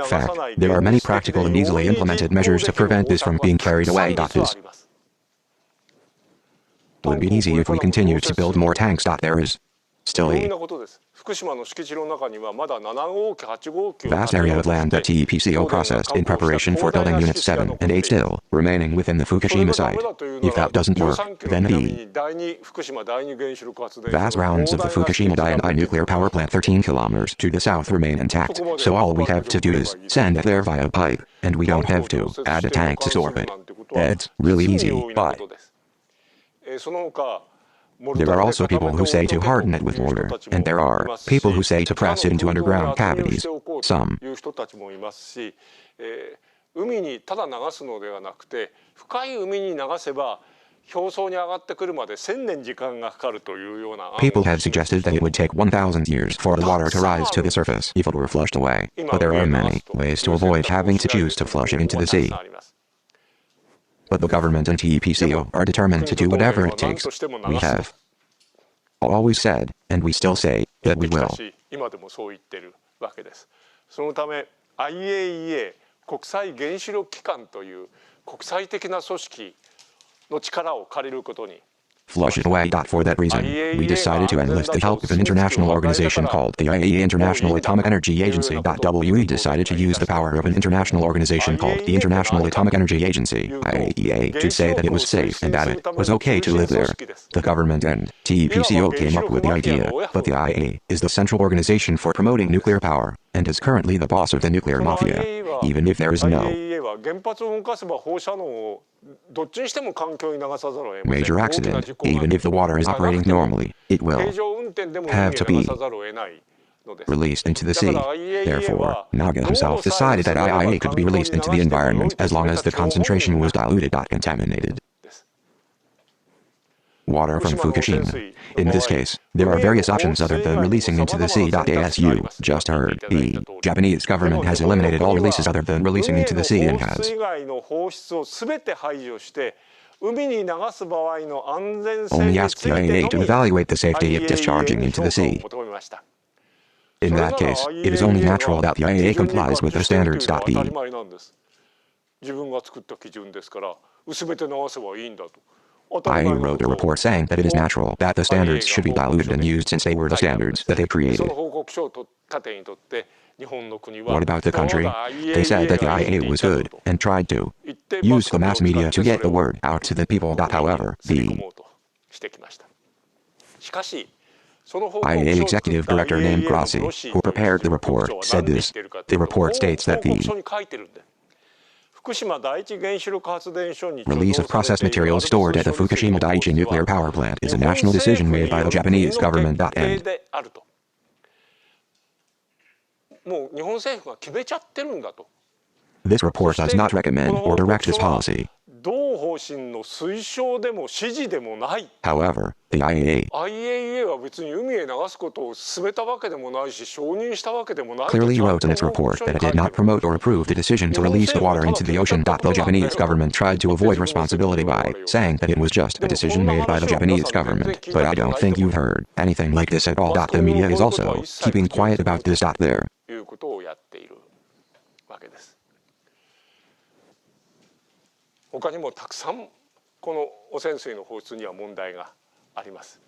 fact, there are many practical and easily implemented measures to prevent this from being carried away. This would be easy if we continue to build more tanks. There is still a vast area of land that TPCO processed in preparation for building Units 7 and 8 still remaining within the Fukushima site. If that doesn't work, then the vast rounds of the Fukushima Daiichi nuclear power plant 13 kilometers to the south remain intact, so all we have to do is send it there via pipe, and we don't have to add a tank to store it. It's really easy, but there are also people who say to harden it with water, and there are people who say to press it into underground cavities. Some people have suggested that it would take 1,000 years for the water to rise to the surface if it were flushed away, but there are many ways to avoid having to choose to flush it into the sea. But the government and TPCO are determined to do whatever it takes. We have always said, and we still say, that we will. Flush it away. For that reason, we decided to enlist the help of an international organization called the IAEA International Atomic Energy Agency. We decided to use the power of an international organization called the International Atomic Energy Agency, IAEA, to say that it was safe and that it was okay to live there. The government and TPCO came up with the idea, but the IAEA is the central organization for promoting nuclear power, and is currently the boss of the nuclear mafia, even if there is no major accident. Even if the water is operating normally, it will have to be released into the sea. Therefore, Naga himself decided that IAEA could be released into the environment as long as the concentration was diluted. Contaminated water from Fukushima. In this case, there are various options other than releasing into the sea. As you just heard, the Japanese government has eliminated all releases other than releasing into the sea and has only asked the IAEA to evaluate the safety of discharging into the sea. In that case, it is only natural that the IAEA complies with the standards. 自分が作った基準ですから薄めて流せばいいんだと。IAEA wrote a report saying that it is natural that the standards should be diluted and used since they were the standards that they そ created. の報告書を盾にとって日本の国は What about the country? They said that the IAEA was good and tried to use the mass media to get the word out to the people. However, the IAEA executive director named Grassi, who prepared the report, said this. The report states that the release of processed materials stored at the Fukushima Daiichi nuclear power plant is a national decision made by the Japanese government. And もう日本政府が決めちゃってるんだと。 this report does not recommend or direct this policy. 同方針の推奨でも指示でもない。 However, the IAEA は別に海へ流すことを勧めたわけでもないし承認したわけでもない。 clearly wrote in its report that it did not promote or approve the decision to release the water into the ocean. The Japanese government tried to avoid responsibility by saying that it was just a decision made by the Japanese government. But I don't think you've heard anything like this at all. The media is also keeping quiet about this. There. いうことをやっているわけです。他にもたくさんこの汚染水の放出には問題があります。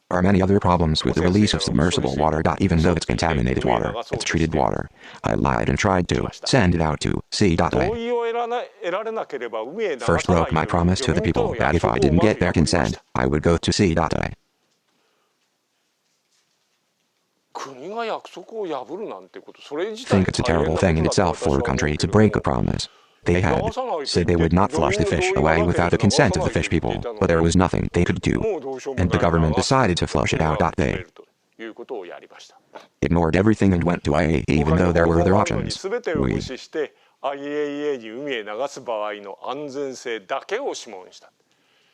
There are many other problems with the release of submersible water. Even though it's contaminated water, it's treated water. I lied and tried to send it out to sea. I first broke my promise to the people that if I didn't get their consent, I would go to sea. I think it's a terrible thing in itself for a country to break a promise. They had said they would not flush the fish away without the consent of the fish people, but there was nothing they could do, and the government decided to flush it out. They ignored everything and went to IAEA even though there were other options. We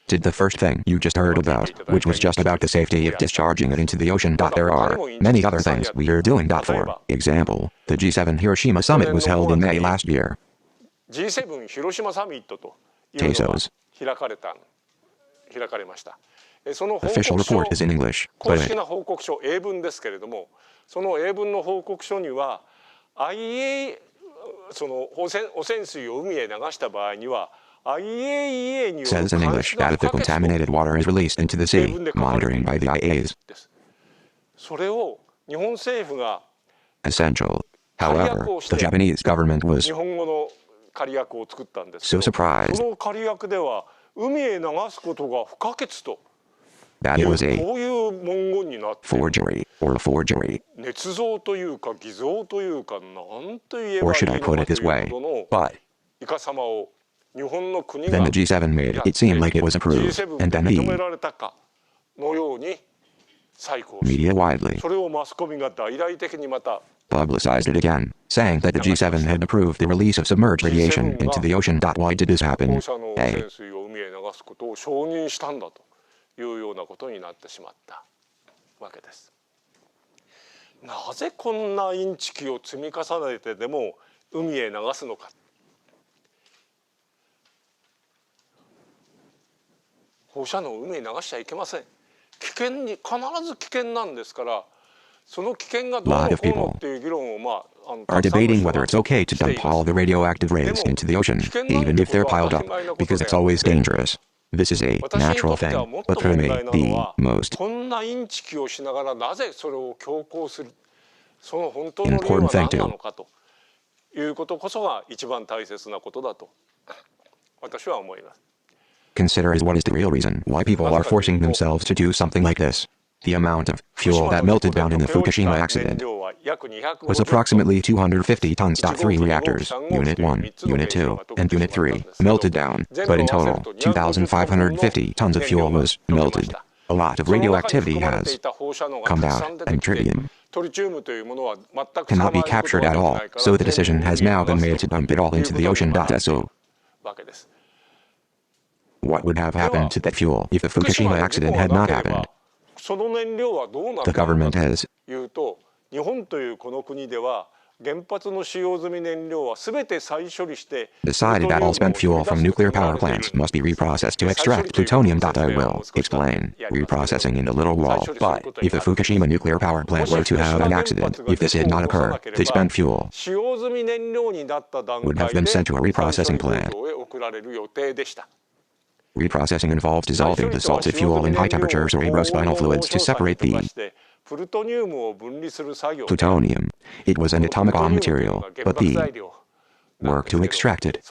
did the first thing you just heard about, which was just about the safety of discharging it into the ocean. There are many other things we are doing. For example, the G7 Hiroshima summit was held in May last year. G7 広島サミットというのが開かれました。その報告書、公式な報告書、英文ですけれども、その英文の報告書には IAEA その汚染水を海へ流した場合には IAEA による監視が不可欠と それを日本政府が essential. However, the Japanese government was 日本語の仮訳を作ったんです。 so surprised その仮訳では海へ流すことが不可欠と that it was a こういう文言になって forgery or a forgery. 捏造というか偽造というかなんと言えばいい Or の should I か put と it い this う way? ほどの But いかさまを日本の国が then the G7 made it seem like it was approved, G7 and で then 認め the られたかのように再考し media widely それをマスコミが大々的にまた publicized it again, saying that the G7 had approved the release of submerged radiation into the ocean. Why did this happen? 放射能汚染水を海へ流すことを承認したんだというようなことになってしまったわけです。なぜこんなインチキを積み重ねてでも海へ流すのか。放射能を海へ流しちゃいけません。危険に必ず危険なんですから。その危険がどうのこうのっていう議論をare debating whether it's okay to dump all the radioactive rays into the ocean, even if they're piled up, because it's always dangerous. This is a natural thing, but for me, the most こんなインチキをしながらなぜそれを強行するその本当の理由は何なのかということこそが一番大切なことだと私は思います。 Consider is what is the real reason why people are forcing themselves to do something like this. The amount of fuel that melted down in the Fukushima accident was approximately 250 tons. 3 reactors, Unit 1, Unit 2, and Unit 3, melted down, but in total, 2,550 tons of fuel was melted. A lot of radioactivity has come out, and tritium cannot be captured at all, so the decision has now been made to dump it all into the ocean. So, what would have happened to that fuel if the Fukushima accident had not happened? The government has 日本というこの国では decided that all spent fuel from nuclear power plants must be reprocessed to extract plutonium. I will explain reprocessing in the little wall. But if the Fukushima nuclear power plant were to have an accident, if this did not occur, the spent fuel would have been sent to a reprocessing plant. Reprocessing involves dissolving the salted fuel in high temperatures or aerospinal fluids to separate the plutonium. It was an atomic bomb material, but the work to extract it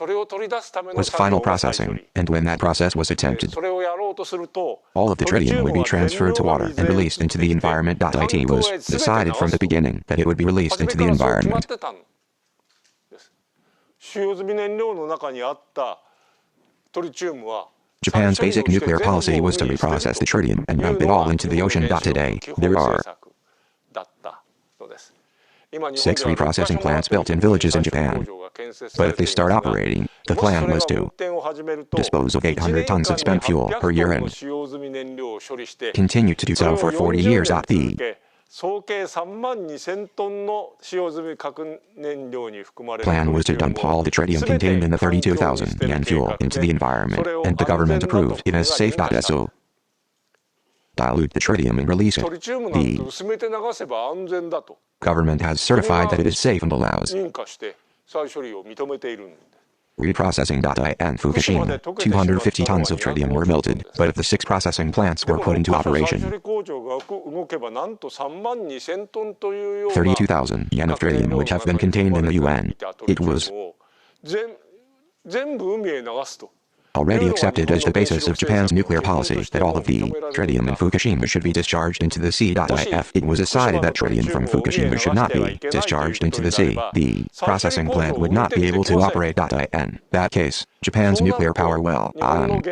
was final processing, and when that process was attempted, all of the tritium would be transferred to water and released into the environment. It was decided from the beginning that it would be released into the environment. Japan's basic nuclear policy was to reprocess the tritium and dump it all into the ocean. Today, there are 6 reprocessing plants built in villages in Japan. But if they start operating, the plan was to dispose of 800 tons of spent fuel per year and continue to do so for 40 years. The plan was to dump all the tritium contained in the 32,000 yen fuel into the environment, and the government approved it as safe. So dilute the tritium and release it. The government has certified that it is safe and allows reprocessing. In Fukushima, 250 tons of tritium were melted, but if the 6 processing plants were put into operation, 32,000 yen of tritium would have been contained in the UN. It was already accepted as the basis of Japan's nuclear policy that all of the tritium in Fukushima should be discharged into the sea. If it was decided that tritium from Fukushima should not be discharged into the sea, the processing plant would not be able to operate. In that case, Japan's nuclear power I'm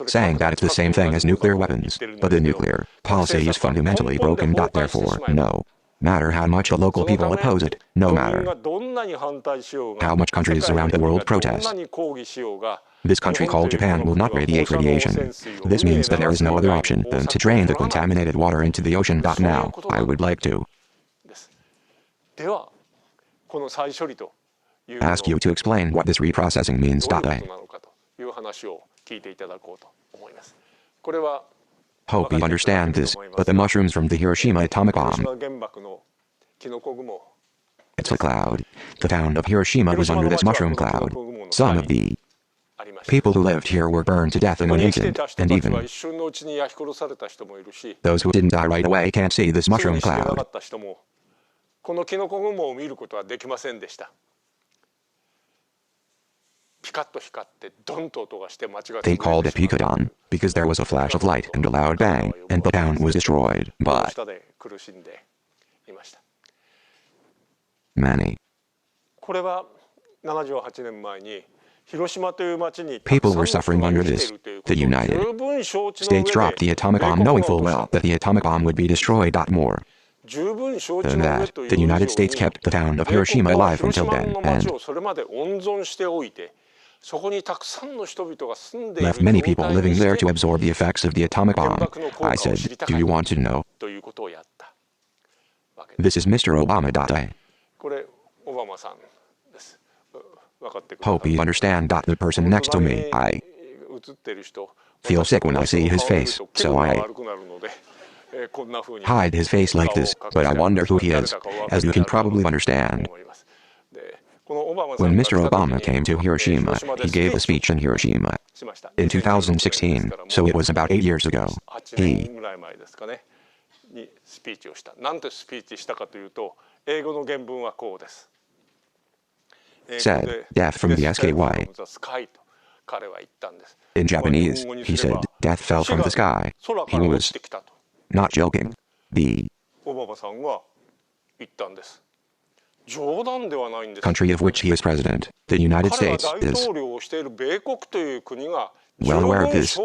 saying that it's the same thing as nuclear weapons, but the nuclear policy is fundamentally broken. Therefore, no matter how much the local people oppose it, no matter how much countries around the world protest, this country called Japan will not radiate radiation. This means that there is no other option than to drain the contaminated water into the ocean. Now, I would like to ask you to explain what this reprocessing means. Hope you understand this, but the mushrooms from the Hiroshima atomic bomb, it's a cloud. The town of Hiroshima was under this mushroom cloud. Some of the people who lived here were burned to death in an instant, and even those who didn't die right away can't see this mushroom cloud. They called it Pikadan because there was a flash of light and a loud bang, and the town was destroyed. But many people were suffering under this. The United States dropped the atomic bomb knowing full well that the atomic bomb would be destroyed. More than that, the United States kept the town of Hiroshima alive until then, and left many people living there to absorb the effects of the atomic bomb. I said, do you want to know? This is Mr. Obama. Hope you understand. The person next to me, I feel sick when I see his face, so I hide his face like this, but I wonder who he is, as you can probably understand. When Mr. Obama came to Hiroshima, he gave a speech in Hiroshima in 2016, so it was about 8 years ago. He said, death from the sky. In Japanese, he said, death fell from the sky. He was not joking. The country of which he is president, the United States, is well aware of this.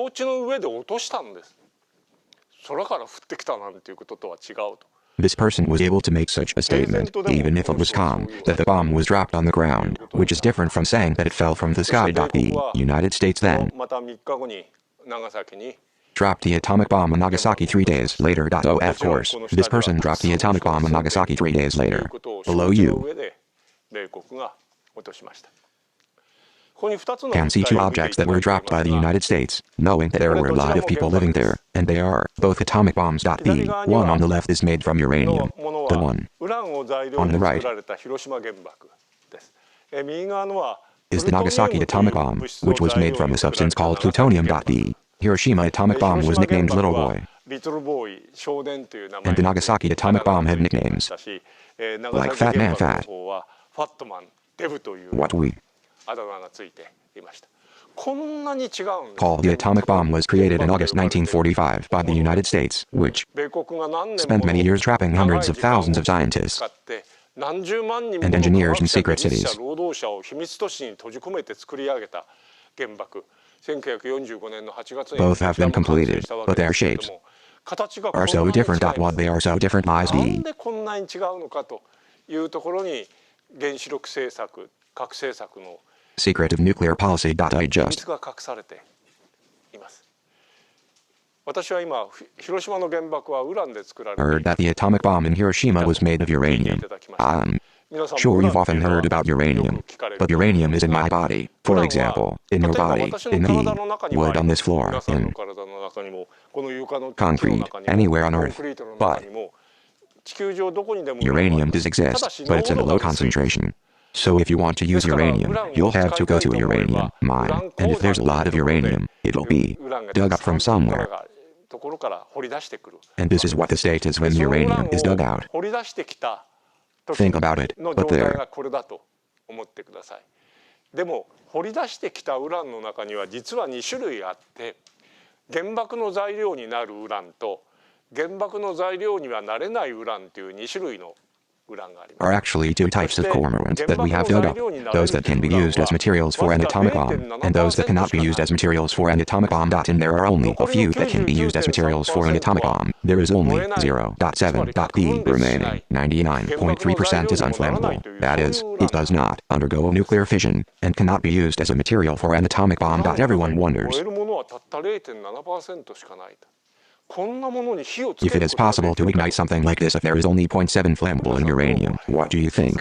This person was able to make such a statement, even if it was calm, that the bomb was dropped on the ground, which is different from saying that it fell from the sky. The United States then dropped the atomic bomb on Nagasaki 3 days later. Of course, this person dropped the atomic bomb on Nagasaki 3 days later. Below you can see two objects that were dropped by the United States, knowing that there were a lot of people living there, and they are both atomic bombs. The one on the left is made from uranium. The one on the right is the Nagasaki atomic bomb, which was made from a substance called plutonium. The Hiroshima atomic bomb was nicknamed Little Boy, and the Nagasaki atomic bomb had nicknames like Fat Man Fat. What we call the atomic bomb was created in August 1945 by the United States, which spent many years trapping hundreds of thousands of scientists and engineers in secret cities. Both have been completed, but their shapes are so different. What they are so different lies the secret of nuclear policy. I just heard that the atomic bomb in Hiroshima was made of uranium. I'm sure you've often heard about uranium, but uranium is in my body, for example, in your body, in the wood on this floor, in concrete, anywhere on Earth. But uranium does exist, but it's in a low concentration. So if you want to use uranium, you'll have to go to a uranium mine, and if there's a lot of uranium, it'll be dug up from somewhere. And this is what the state is when uranium is dug out. Think about it, but there. でも掘り出してきたウランの中には実は2種類あって、原爆の材料になるウランと原爆の材料にはなれないウランという2種類の are actually two types of cormorant that we have dug up, those that can be used as materials for an atomic bomb, and those that cannot be used as materials for an atomic bomb. And there are only a few that can be used as materials for an atomic bomb. There is only 0.7. The remaining 99.3% is unflammable. That is, it does not undergo nuclear fission, and cannot be used as a material for an atomic bomb. Everyone wonders if it is possible to ignite something like this if there is only 0.7 flammable in uranium. What do you think?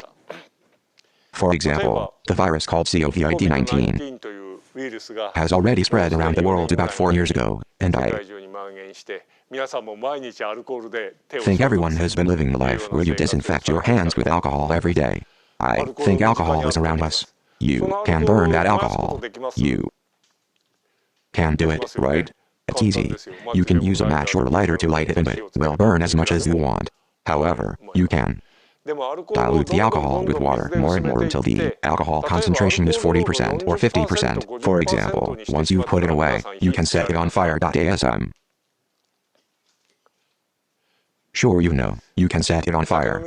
For example, the virus called COVID-19 has already spread around the world about 4 years ago, and I think everyone has been living the life where you disinfect your hands with alcohol every day. I think alcohol is around us. You can burn that alcohol. You can do it, right? It's easy. You can use a match or a lighter to light it and it will burn as much as you want. However, you can dilute the alcohol with water more and more until the alcohol concentration is 40% or 50%. For example, once you've put it away, you can set it on fire. Asm. Sure, you know, you can set it on fire.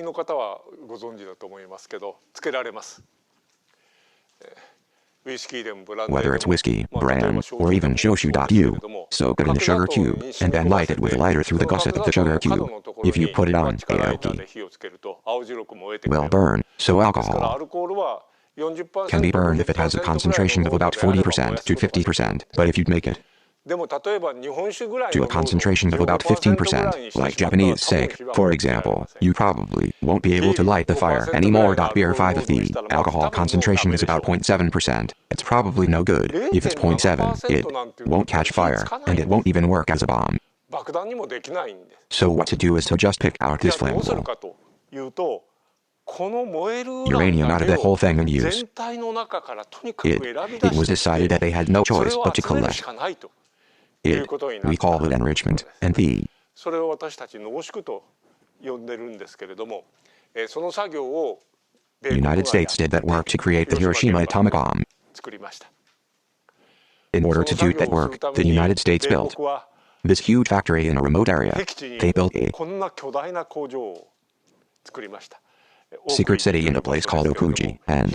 Whether it's whiskey, bran, or even shoshu. Soak it in the sugar cube, and then light it with a lighter through the gusset of the sugar cube. If you put it on, aoki will burn, so alcohol can be burned if it has a concentration of about 40% to 50%, but if you make it to a concentration of about 15%, like Japanese sake, for example, you probably won't be able to light the fire anymore. Beer 5 if the alcohol concentration is about 0.7%, it's probably no good. If it's 0.7, it won't catch fire, and it won't even work as a bomb. So what to do is to just pick out this flammable uranium out of the whole thing and use. It was decided that they had no choice but to collect it. We call it enrichment, and the United States did that work to create the Hiroshima atomic bomb. In order to do that work, the United States built this huge factory in a remote area. They built a secret city in a place called Okuji, and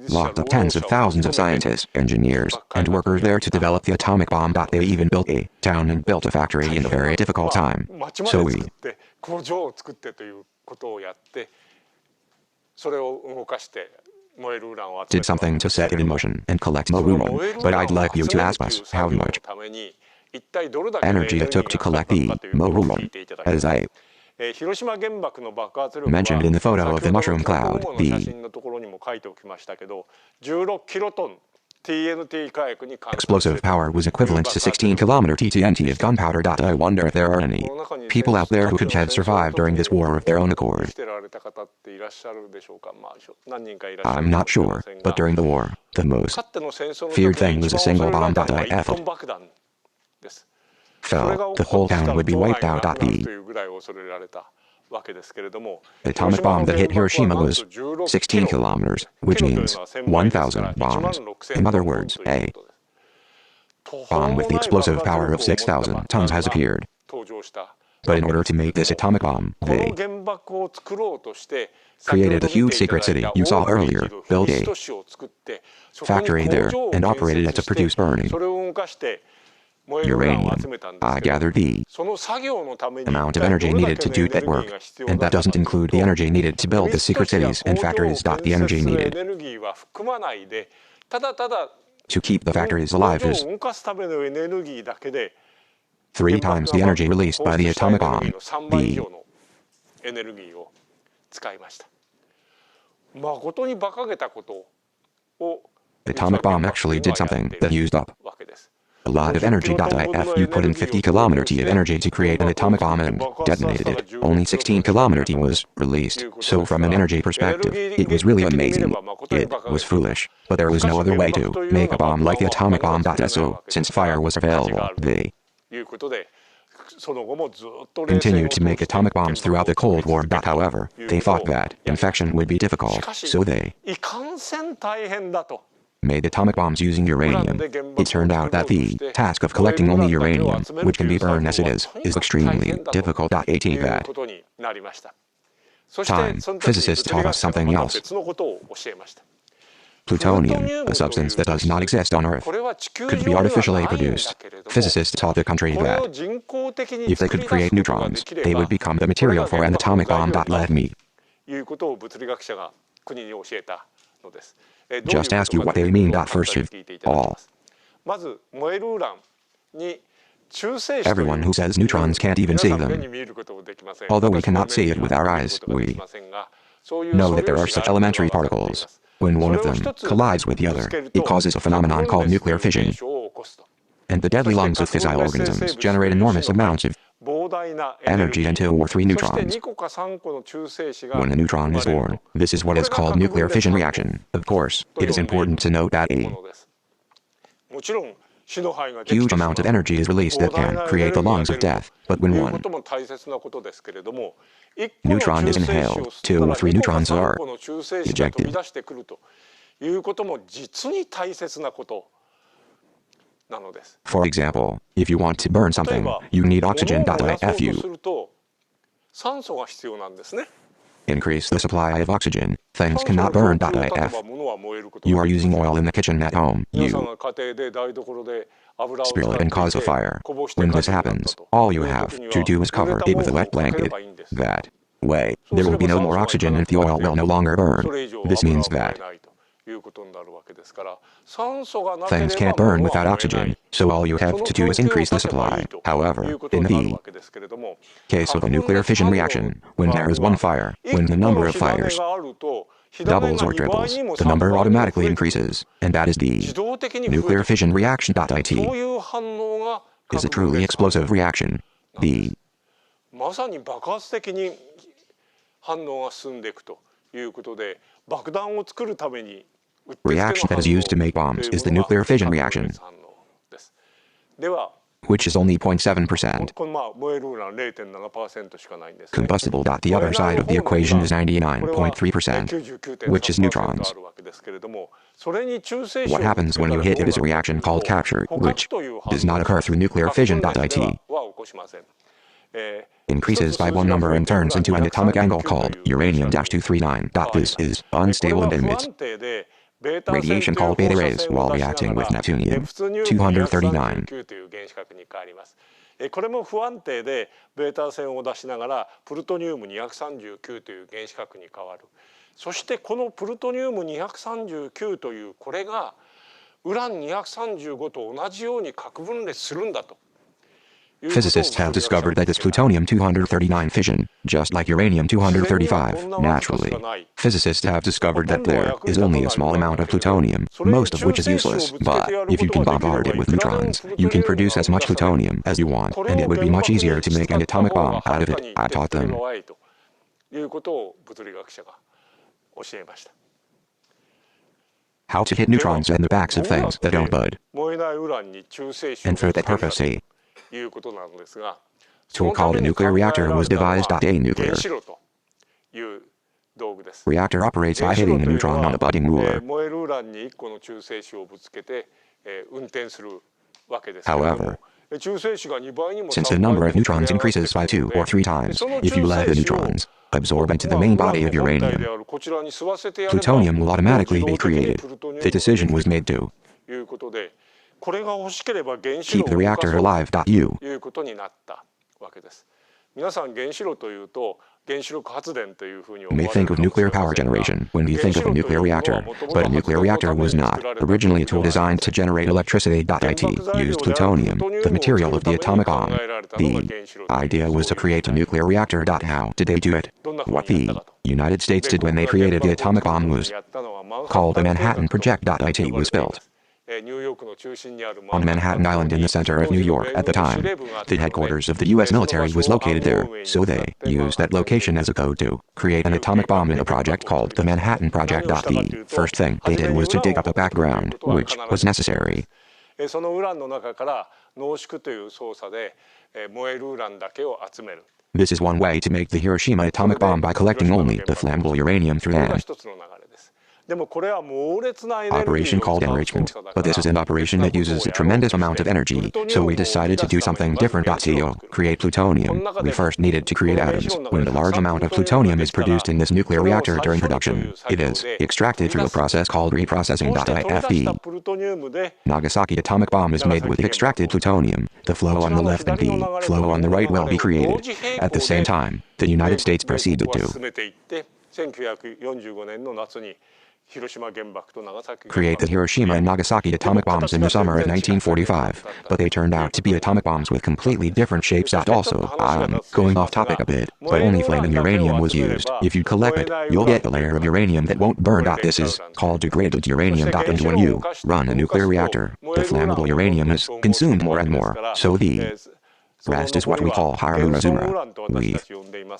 locked up tens of thousands of scientists, engineers, and workers there to develop the atomic bomb. They even built a town and built a factory in a very difficult time. So we did something to set it in motion and collect more uran, but I'd like you to ask us how much energy it took to collect the more uran. As I mentioned in the photo of the mushroom cloud, the explosive power was equivalent to 16 km TNT of gunpowder. I wonder if there are any people out there who could have survived during this war of their own accord. I'm not sure, but during the war, the most feared thing was a single bomb. If it fell, the whole town would be wiped out. The atomic bomb that hit Hiroshima was 16 kilometers, which means 1,000 bombs. In other words, a bomb with the explosive power of 6,000 tons has appeared. But in order to make this atomic bomb, they created a huge secret city you saw earlier, built a factory there, and operated it to produce burning uranium. I gathered the amount of energy needed to do that work, and that doesn't include the energy needed to build the secret cities and factories. The energy needed to keep the factories alive is 3 times the energy released by the atomic bomb. The atomic bomb actually did something that used up a lot of energy. If you put in 50 km T of energy to create an atomic bomb and detonated it, only 16 km T was released. So from an energy perspective, it was really amazing. It was foolish, but there was no other way to make a bomb like the atomic bomb. So since fire was available, they continued to make atomic bombs throughout the Cold War. However, they thought that infection would be difficult, so they made atomic bombs using uranium. It turned out that the task of collecting only uranium, which can be burned as it is extremely difficult. At that time, physicists taught us something else. Plutonium, a substance that does not exist on Earth, could be artificially produced. Physicists taught the country that if they could create neutrons, they would become the material for an atomic bomb. Let me just ask you what they mean. First of all, everyone who says neutrons can't even see them. Although we cannot see it with our eyes, we know that there are such elementary particles. When one of them collides with the other, it causes a phenomenon called nuclear fission. And the deadly lungs of fissile organisms generate enormous amounts of energy and 2 or 3 neutrons. When a neutron is born, this is what is called nuclear fission reaction. Of course, it is important to note that a huge amount of energy is released that can create the lungs of death. But when one neutron is inhaled, 2 or 3 neutrons are ejected. For example, if you want to burn something, you need oxygen. If you increase the supply of oxygen, things cannot burn. If you are using oil in the kitchen at home, you spill it and cause a fire. When this happens, all you have to do is cover it with a wet blanket. That way, there will be no more oxygen and the oil will no longer burn. This means that things can't burn without oxygen, so all you have to do is increase the supply. However, in the case of a nuclear fission reaction, when there is one fire, when the number of fires doubles or triples, the number automatically increases, and that is the nuclear fission reaction. It is a truly explosive reaction. The reaction that is used to make bombs is the nuclear fission reaction, which is only 0.7% combustible. The other side of the equation is 99.3%, which is neutrons. What happens when you hit it is a reaction called capture, which does not occur through nuclear fission. It increases by one number and turns into an atomic angle called uranium-239. This is unstable and emits radiation called beta rays while reacting with neptunium-239. これも不安定でベータ線を出しながらプルトニウム239という原子核に変わる。そしてこのプルトニウム239というこれがウラン235と同じように核分裂するんだと。Physicists have discovered that this plutonium-239 fission, just like uranium-235, naturally. Physicists have discovered that there is only a small amount of plutonium, most of which is useless. But if you can bombard it with neutrons, you can produce as much plutonium as you want, and it would be much easier to make an atomic bomb out of it, I taught them. いうことを物理学者が教えました。How to hit neutrons in the backs of things that don't bud. 燃えないウランに中性子を And for that purpose, a いうことなのですが、 tool called a nuclear reactor was devised. A nuclear 原子炉という道具です。 reactor operates by hitting a neutron on a budding ruler. 燃えるウランに1個の中性子をぶつけて運転するわけですけれども、 However, 中性子が2倍にも since the number of neutrons increases by 2 or 3 times, if you let the neutrons absorb into the main body of uranium, plutonium will automatically be created. The decision was made to いうことで、これが欲しければ原子 keep 炉 the を動か reactor そう alive. と U. いうことになったわけです。皆さん原子炉というと原子力発電というふうに思 We われ think る of かもしれ nuclear ませ power んが、 generation when we think of a nuclear reactor, but a nuclear reactor was not originally a tool designed to generate electricity. It used plutonium, the material of the atomic bomb. The idea was to create a nuclear reactor. How did they do it? What the United States did when they created the atomic bomb was called the Manhattan Project. It was built ニューヨークの中心にある on Manhattan Island in the center of New York at the time. The headquarters of the U.S. military was located there, so they used that location as a code to create an atomic bomb in a project called the Manhattan Project. The first thing they did was to dig up a background, which was necessary. そのウランの中から濃縮という操作で燃えるウランだけを集める。 This is one way to make the Hiroshima atomic bomb by collecting only the flammable uranium through これが an 一つの流れです。でもこれは猛烈なエネルギー operation を called 使う enrichment, 操作だか but this is an ら operation that uses a tremendous amount of energy, so we decided to do something different. To create plutonium, we first needed to create atoms. When a large amount of plutonium is produced in this nuclear reactor during production, it is extracted through a process called reprocessing. そうした取り出した The プルトニウムで Nagasaki atomic bomb is made with extracted plutonium. The flow on the left and the flow on the right will be created. At the same time, the United States proceeded 進 to めていって1945年の夏に広島原爆と長崎 create the Hiroshima and Nagasaki atomic bombs in the summer of 1945, but they turned out to be atomic bombs with completely different shapes. Also, I'm going off topic a bit, but only flaming uranium was used. If you collect it, you'll get a layer of uranium that won't burn. This is called degraded uranium. And when you run a nuclear reactor, the flammable uranium is consumed more and more, so the rest is what we call Haramurazuma. We've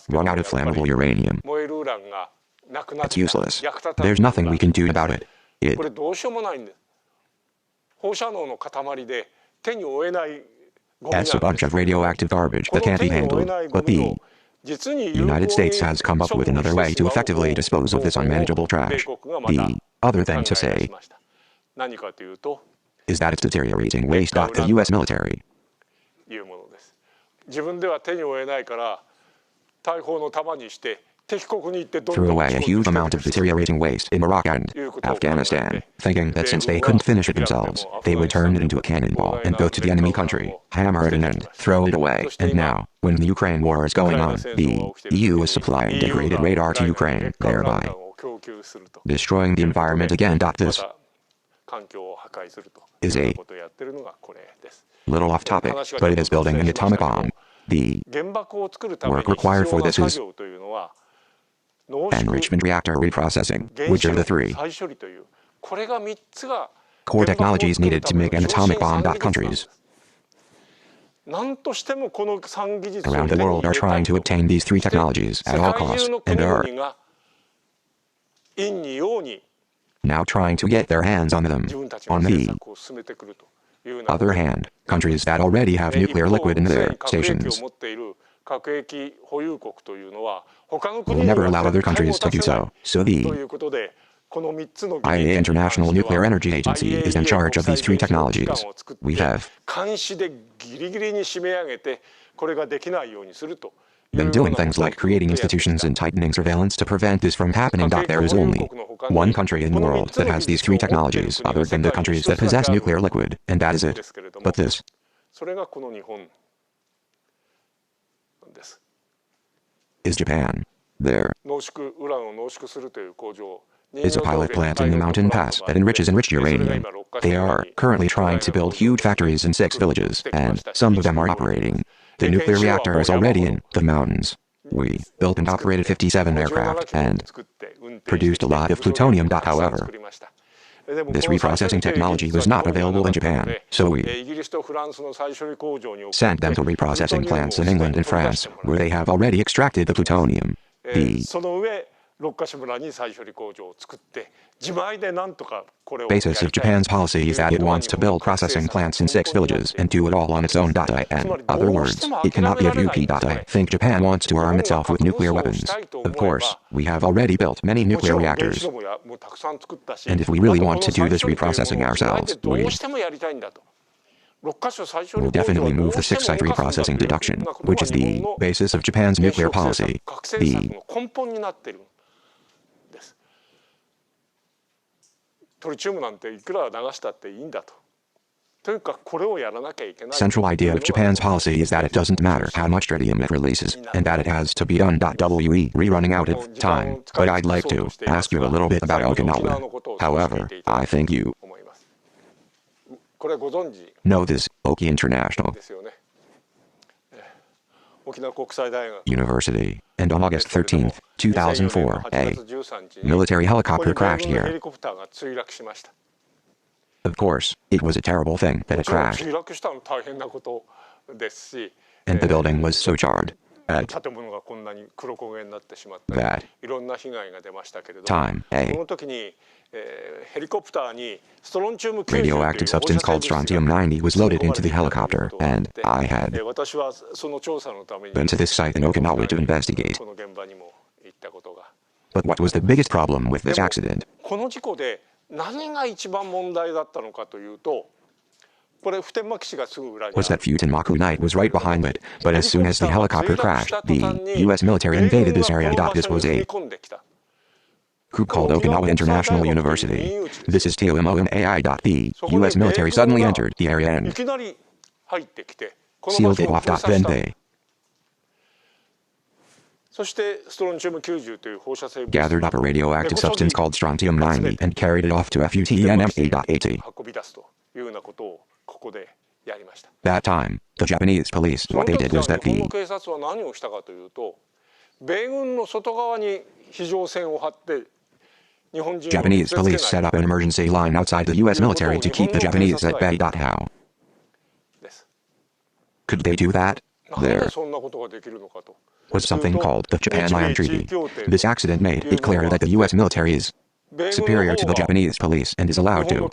run out of flammable uranium. 燃えるウランがなくなった It's useless. 役立たない There's nothing we can do about it. これどうしようもないんです。放射能の塊で手に負えないゴミなんで That's a bunch す。 of radioactive garbage こ that の can't 手 be に負え handled. ないゴ But ミ the を実に有効に United States has come up with another way to effectively dispose of this unmanageable trash. The other thing to say 何かというと is that it's deteriorating waste. The U.S. military いうものです。自分では手に負えないから大砲の弾にして敵国に行ってどん threw どん away a huge amount of deteriorating waste in Iraq and Afghanistan, thinking that since they couldn't finish it themselves, they would turn it into a cannonball and go to the enemy country, hammer it in and throw it away. And now, when the Ukraine war is going on, the EU is supplying degraded radar to Ukraine, thereby を供給すると destroying the environment again. ま This た環境を破壊すると is いう a ことをやってるのがこれです。 little off topic, but it is building an atomic bomb. The 原爆を作るために work 必 required 要 for な this 作 is 業というのは濃縮 enrichment reactor reprocessing, 原 which 子 are the 力 three 再処理というこれが3つが core 原爆を technologies 作る needed た to め make の an 超新 atomic bomb. 3技術なんで Countries す。何としてもこの3技術を around 手 the に world 入 are れた trying い to と obtain these three して technologies 世 at all 界 costs 中の and 国 are 々が陰に陽に now trying to get their hands on them. 自分たちの On 政 the 策を進めてくるというような other hand, countries that already have 一 nuclear 方 liquid in すで their に核兵器を stations 持っている核兵器保有国というのは他の will 国に never は allow other 絶対持 countries to たせ do ない so. So と the いうことでこの3つの技 IAEA 術に関して International は Nuclear Energy Agency is in charge of these three 国際原子力機 technologies. 関を作って We have 監視でギリギリに締め上げてこれができないようにするという been よう doing な things ことを like creating ずっとやってき institutions た and tightening surveillance to prevent this from happening. 核兵器 There is 保有 only 国の他に one country in the この world 3つ that の has 技 these 術を three 持っている technologies 国 other は世 than the 界に countries 一 that つだけ possess ある nuclear liquid, and that is で it. すけれども But this それがこの日本です。 is Japan. There ウランを濃縮するという工場 is a pilot plant in the mountain pass that enriches enriched uranium. They are currently trying to build huge factories in 6 villages, and some of them are operating. The nuclear reactor is already in the mountains. We built and operated 57 aircraft and produced a lot of plutonium. However, this reprocessing technology was not available in Japan, so we sent them to reprocessing plants in England and France, where they have already extracted the plutonium. The 六ヶ所村に再処理工場を作って自前でなんとかこれを basis of Japan's policy is that it wants to build processing plants in 6 villages and do it all on its own. In other words, it cannot be a UP. I think Japan wants to arm itself with nuclear weapons. Of course, we have already built many nuclear reactors. And if we really want to do this reprocessing ourselves, we will definitely move the 6 site reprocessing deduction, which is the basis of Japan's nuclear policy. The central idea of Japan's policy is that it doesn't matter how much tritium it releases, and that it has to be done. We running out of time, but I'd like to ask you a little bit about Okinawa. However, I think you know this, Oki International University, and on August 13, 2004, a military helicopter crashed here. Of course, it was a terrible thing that it crashed, and the building was so charred at that time. Radioactive substance called strontium-90 was loaded into the helicopter, and I had been to this site in Okinawa to investigate. But what was the biggest problem with this accident? Was that Futenmaku night was right behind it, but as soon as the helicopter crashed, the U.S. military invaded this area. This was a coup called Okinawa International University. This is TOMONAI. The U.S. military suddenly entered the area and sealed it off. Then they gathered up a radioactive substance called strontium-90 and carried it off to FUTENMA.80. That time, the Japanese police, what they did was that the Japanese police set up an emergency line outside the U.S. military to keep the Japanese at bay. How could they do that? There was something called the Japan Land Treaty. This accident made it clear that the U.S. military is superior to the Japanese police and is allowed to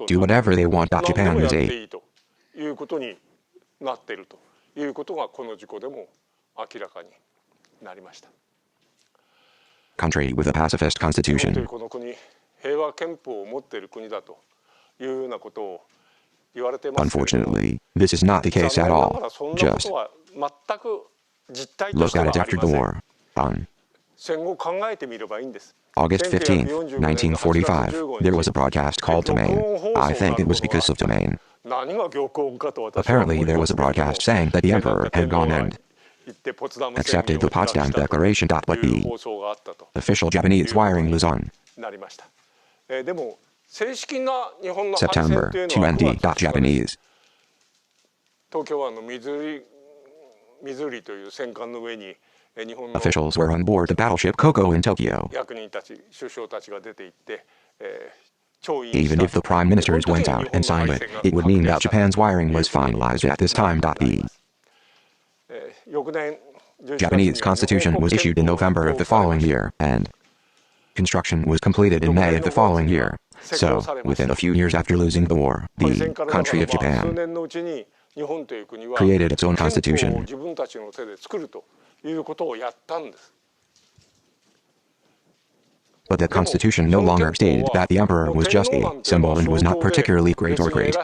do whatever they want. Japan is a country with a pacifist constitution. Unfortunately, this is not the case at all. Just look at it after the war. On August 15, 1945, there was a broadcast called Domain. I think it was because of Domain. Apparently there was a broadcast saying that the emperor had gone and accepted the Potsdam Declaration. But the official Japanese wiring was on September 20. Japanese officials were on board the battleship Kyoto in Tokyo. Even if the prime ministers went out and signed it, it would mean that Japan's wiring was finalized at this time. The Japanese constitution was issued in November of the following year, and construction was completed in May of the following year. So, within a few years after losing the war, the country of Japan created its own constitution. But the constitution no longer stated that the emperor was just a symbol and was not particularly great or great.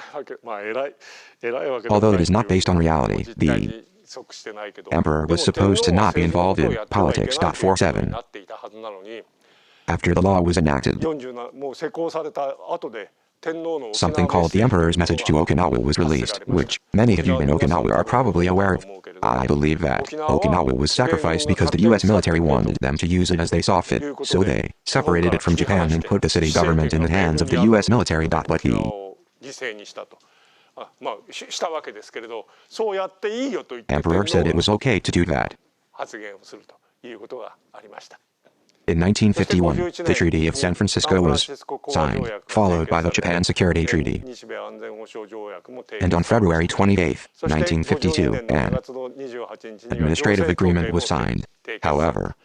Although it is not based on reality, the emperor was supposed to not be involved in politics. 47. After the law was enacted, something called the Emperor's Message to Okinawa was released, which many of you in Okinawa are probably aware of. I believe that Okinawa was sacrificed because the US military wanted them to use it as they saw fit, so they separated it from Japan and put the city government in the hands of the US military. But he Emperor said it was okay to do that. In 1951, the Treaty of San Francisco was signed, followed by the Japan Security Treaty. And on February 28, 1952, an administrative agreement was signed. However,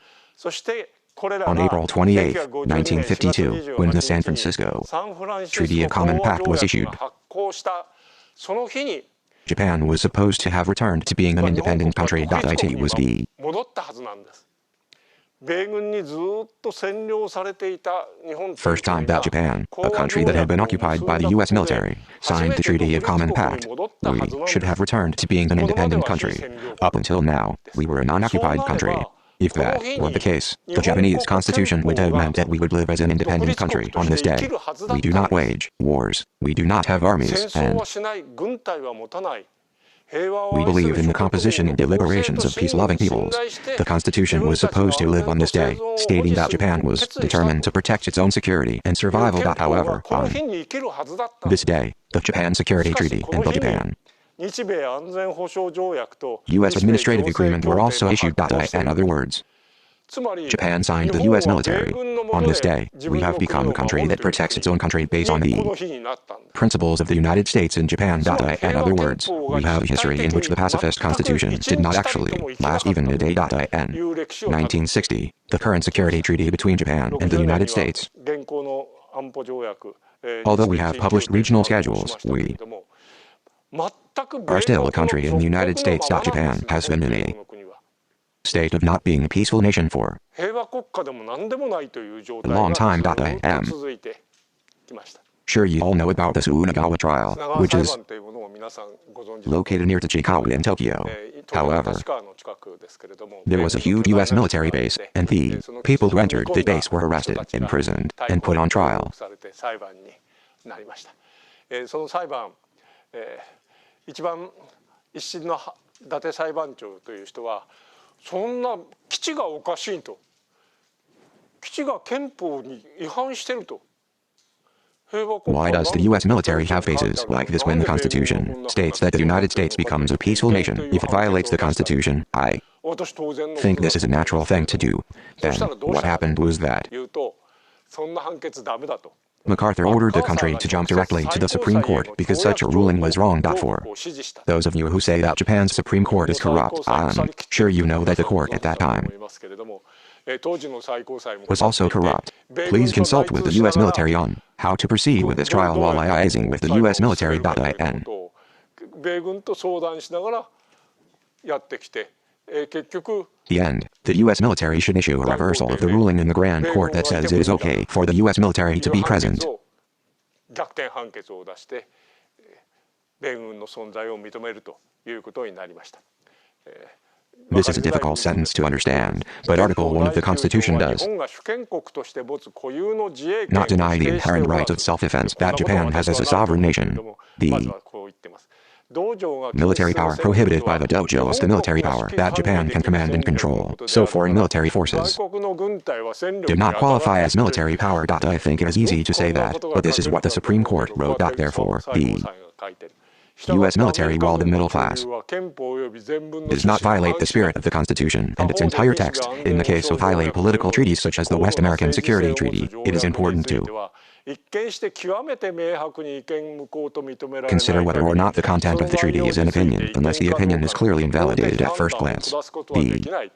on April 28, 1952, when the San Francisco Treaty of Common Pact was issued, Japan was supposed to have returned to being an independent country. It was the first time that Japan, a country that had been occupied by the US military, signed the Treaty of Common Pact. We should have returned to being an independent country. Up until now, we were an unoccupied country. If that were the case, the Japanese constitution would have meant that we would live as an independent country on this day. We do not wage wars, we do not have armies, and we believe in the composition and deliberations of peace-loving peoples. The Constitution was supposed to live on this day, stating that Japan was determined to protect its own security and survival. However, on this day, the Japan Security Treaty and the Japan U.S. Administrative Agreement were also issued. In other words, Japan signed the U.S. military. On this day, we have become a country that protects its own country based on the principles of the United States and Japan. In other words, we have a history in which the pacifist constitution did not actually last even a day. In 1960, the current security treaty between Japan and the United States. Although we have published regional schedules, we are still a country in the United States. Japan has been in a state of not being a peaceful nation for a long time. I am sure you all know about the Ueno trial, which is located near Tachikawa in Tokyo. However, there was a huge US military base, and the people who entered the base were arrested, imprisoned, and put on trial. Why does the US military have bases like this when the Constitution states that the United States becomes a peaceful nation if it violates the Constitution? I think this is a natural thing to do. Then, what happened was that MacArthur ordered the country to jump directly to the Supreme Court because such a ruling was wrong. For those of you who say that Japan's Supreme Court is corrupt, I'm sure you know that the court at that time was also corrupt. Please consult with the US military on how to proceed with this trial while liaising with the US military. In the end, the US military should issue a reversal of the ruling in the Grand Court that says it is okay for the US military to be present. This is a difficult sentence to understand, but Article 1 of the Constitution does not deny the inherent right of self-defense that Japan has as a sovereign nation. The military power prohibited by the dojo is the military power that Japan can command and control, so foreign military forces do not qualify as military power. I think it is easy to say that, but this is what the Supreme Court wrote. Therefore, the U.S. military, while the middle class, does not violate the spirit of the Constitution and its entire text. In the case of highly political treaties such as the West American Security Treaty, it is important to consider whether or not the content of the treaty is an opinion, unless the opinion is clearly invalidated at first glance. The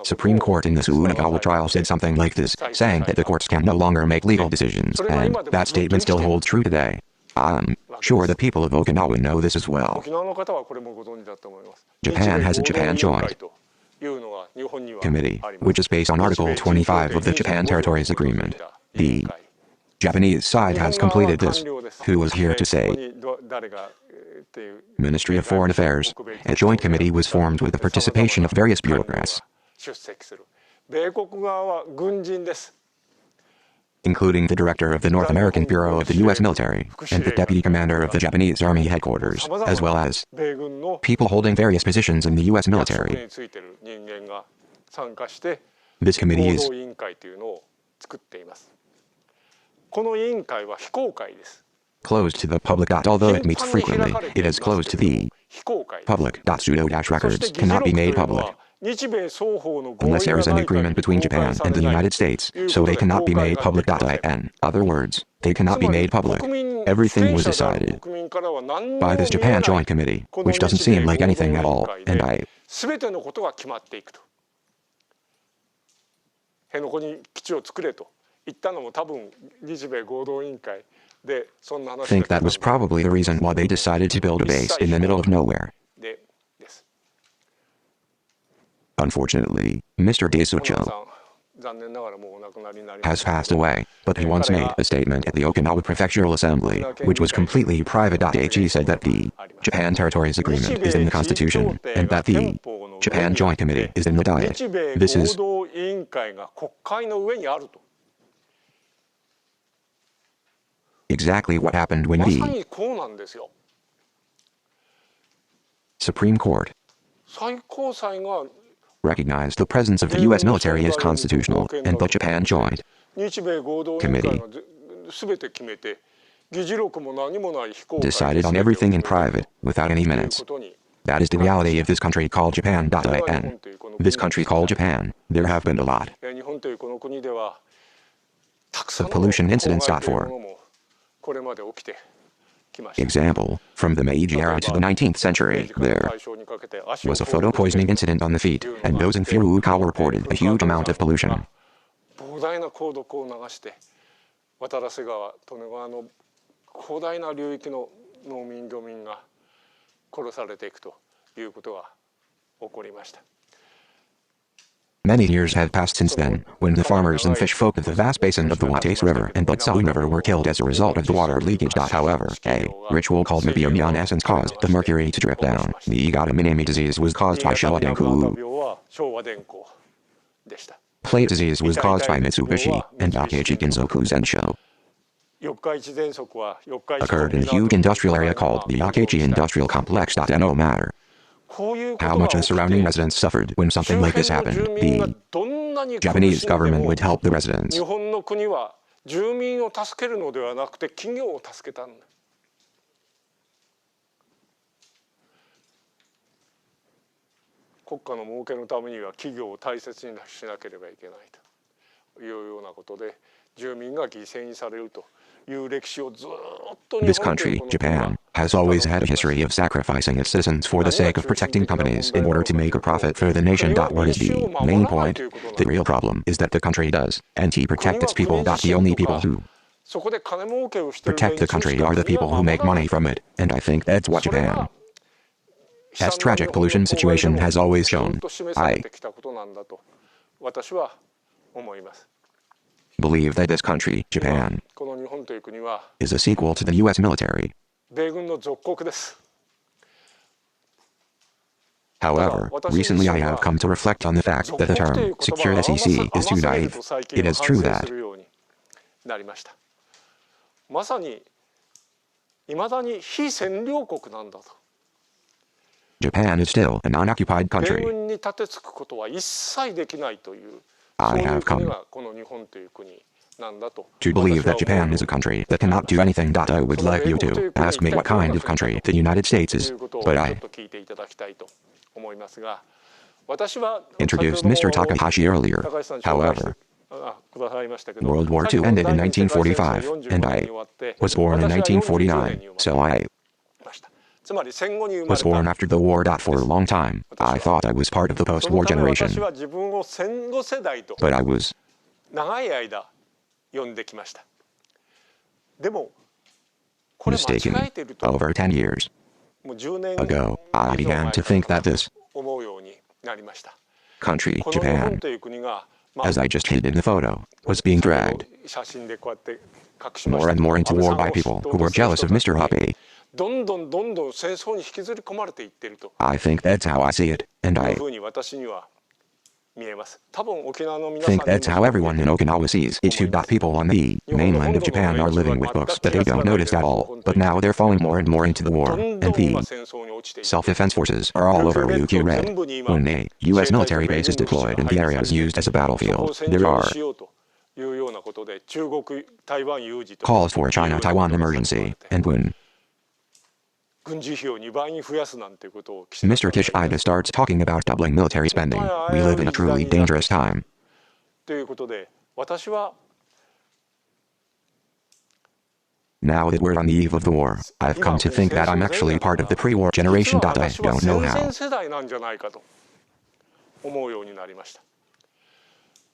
Supreme Court in the Ueno trial said something like this, saying that the courts can no longer make legal decisions, and that statement still holds true today. I'm sure the people of Okinawa know this as well. Japan has a Japan Joint Committee, which is based on Article 25 of the Japan Territories Agreement. The Japanese side has completed this. Who was here to say? Ministry of Foreign Affairs. A joint committee was formed with the participation of various bureaucrats. 出席する。米国側は軍人です。including the director of the North American Bureau of the U.S. military and the deputy commander of the Japanese Army headquarters, as well as people holding various positions in the U.S. military. This committee is この委員会は非公開です。 closed to the public. Although it meets frequently, it is closed to the public. Pseudo-records cannot be made public unless there is an agreement between Japan and the United States, so they cannot be made public. In other words, they cannot be made public. Everything was decided by this Japan Joint Committee, which doesn't seem like anything at all, and I 全てのことが決まっていくと。辺野古に基地を作れと言ったのも多分日米合同委員会でそんな話。think that was probably the reason why they decided to build a base in the middle of nowhere. Unfortunately, Mr. Daisucho has passed away, but he once made a statement at the Okinawa Prefectural Assembly, which was completely private. He said that the Japan Territories Agreement is in the Constitution, and that the Japan Joint Committee is in the Diet. This is exactly what happened when the Supreme Court recognized the presence of the U.S. military as constitutional, and the Japan Joint Committee decided on everything in private, without any minutes. That is the reality of this country called Japan. In this country called Japan, there have been a lot of pollution incidents. For example, from the Meiji era to the 19th century, there was a photo poisoning incident on the feet, and those in Fukushima reported a huge amount of pollution. Many years have passed since then, when the farmers and fish folk of the vast basin of the Wates River and Butsu River were killed as a result of the water leakage. However, a ritual called Mibiomi in essence caused the mercury to drip down. The Igata Minami disease was caused by Showa-denku. Plague disease was caused by Mitsubishi, and Akechi Ginzoku Zensho occurred in a huge industrial area called the Akechi Industrial Complex. No matter how much the surrounding residents suffered when something like this happened, the Japanese government would help the residents. This country, Japan, has always had a history of sacrificing its citizens for the sake of protecting companies in order to make a profit for the nation. What is the main point? The real problem is that the country does, and to protect its people. The only people who protect the country are the people who make money from it, and I think that's what Japan's tragic pollution situation has always shown. I believe that this country, Japan, is a sequel to the U.S. military. However, recently I have come to reflect on the fact that the term secure SEC is too naive. It is true that Japan is still a non-occupied country. I have come to believe that Japan is a country that cannot do anything. I would like you to ask me what kind of country the United States is, but I introduced Mr. Takahashi earlier. However, World War II ended in 1945, and I was born in 1949, so I was born after the war. For a long time, I thought I was part of the post-war generation, but I was mistaken. Over 10 years ago, I began to think that this country, Japan, as I just hid in the photo, was being dragged more and more into war by people who were jealous of Mr. Abe. I think that's how I see it, and I think that's how everyone in Okinawa sees it too. People on the mainland of Japan are living with books that they don't notice at all, but now they're falling more and more into the war, and the self-defense forces are all over Ryukyu Red. Ueno, U.S. military bases deployed in the areas used as a battlefield. There are calls for a China-Taiwan emergency, and when Mr. Koide starts talking about doubling military spending, we live in a truly dangerous time. Now that we're on the eve of the war, I've come to think that I'm actually part of the pre-war generation. I don't know how.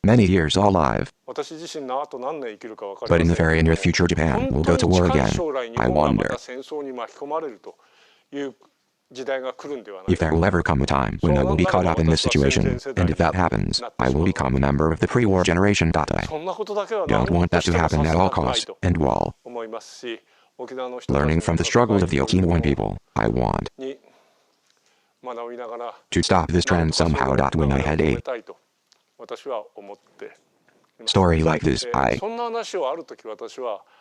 Many years alive. But in the very near future, Japan will go to war again. I wonder if there will ever come a time when I will be caught up in this situation, and if that happens, I will become a member of the pre-war generation. I don't want that to happen at all costs, and while learning from the struggles of the Okinawan people, I want to stop this trend somehow. When I had a story like this, I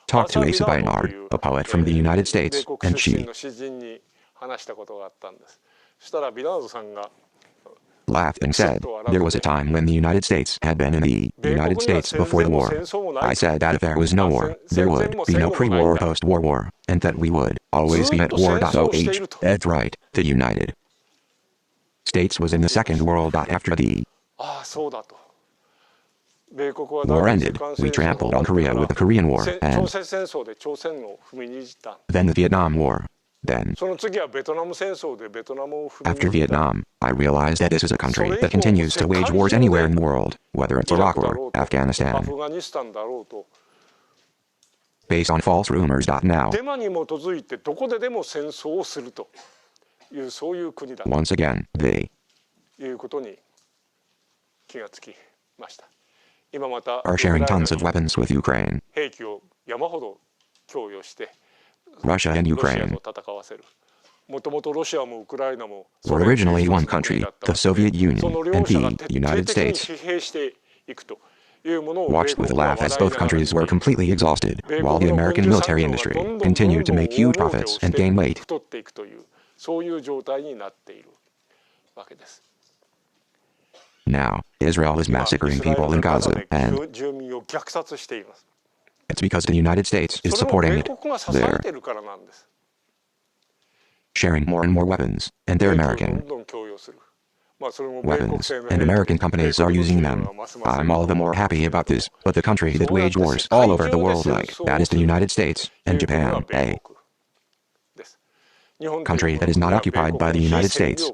talked to Asa Bynard, a poet from the United States, and she laughed and said, there was a time when the United States had been in the United States before the war. I said that if there was no war, there would be no pre-war or post-war war, and that we would always be at war. That's right, the United States was in the Second World. After the war ended, we trampled on Korea with the Korean War, and then the Vietnam War. Then, after Vietnam, I realized that this is a country that continues to wage wars anywhere in the world, whether it's Iraq or Afghanistan, based on false rumors. Now, once again, they are sharing tons of weapons with Ukraine. Russia and Ukraine were originally one country, the Soviet Union, and the United States watched with a laugh as both countries were completely exhausted, while the American military industry continued to make huge profits and gain weight. Now, Israel is massacring people in Gaza, and it's because the United States is supporting it. They're sharing more and more weapons, and they're American weapons, and American companies are using them. I'm all the more happy about this, but the country that wage wars all over the world like that is the United States and Japan, a country that is not occupied by the United States.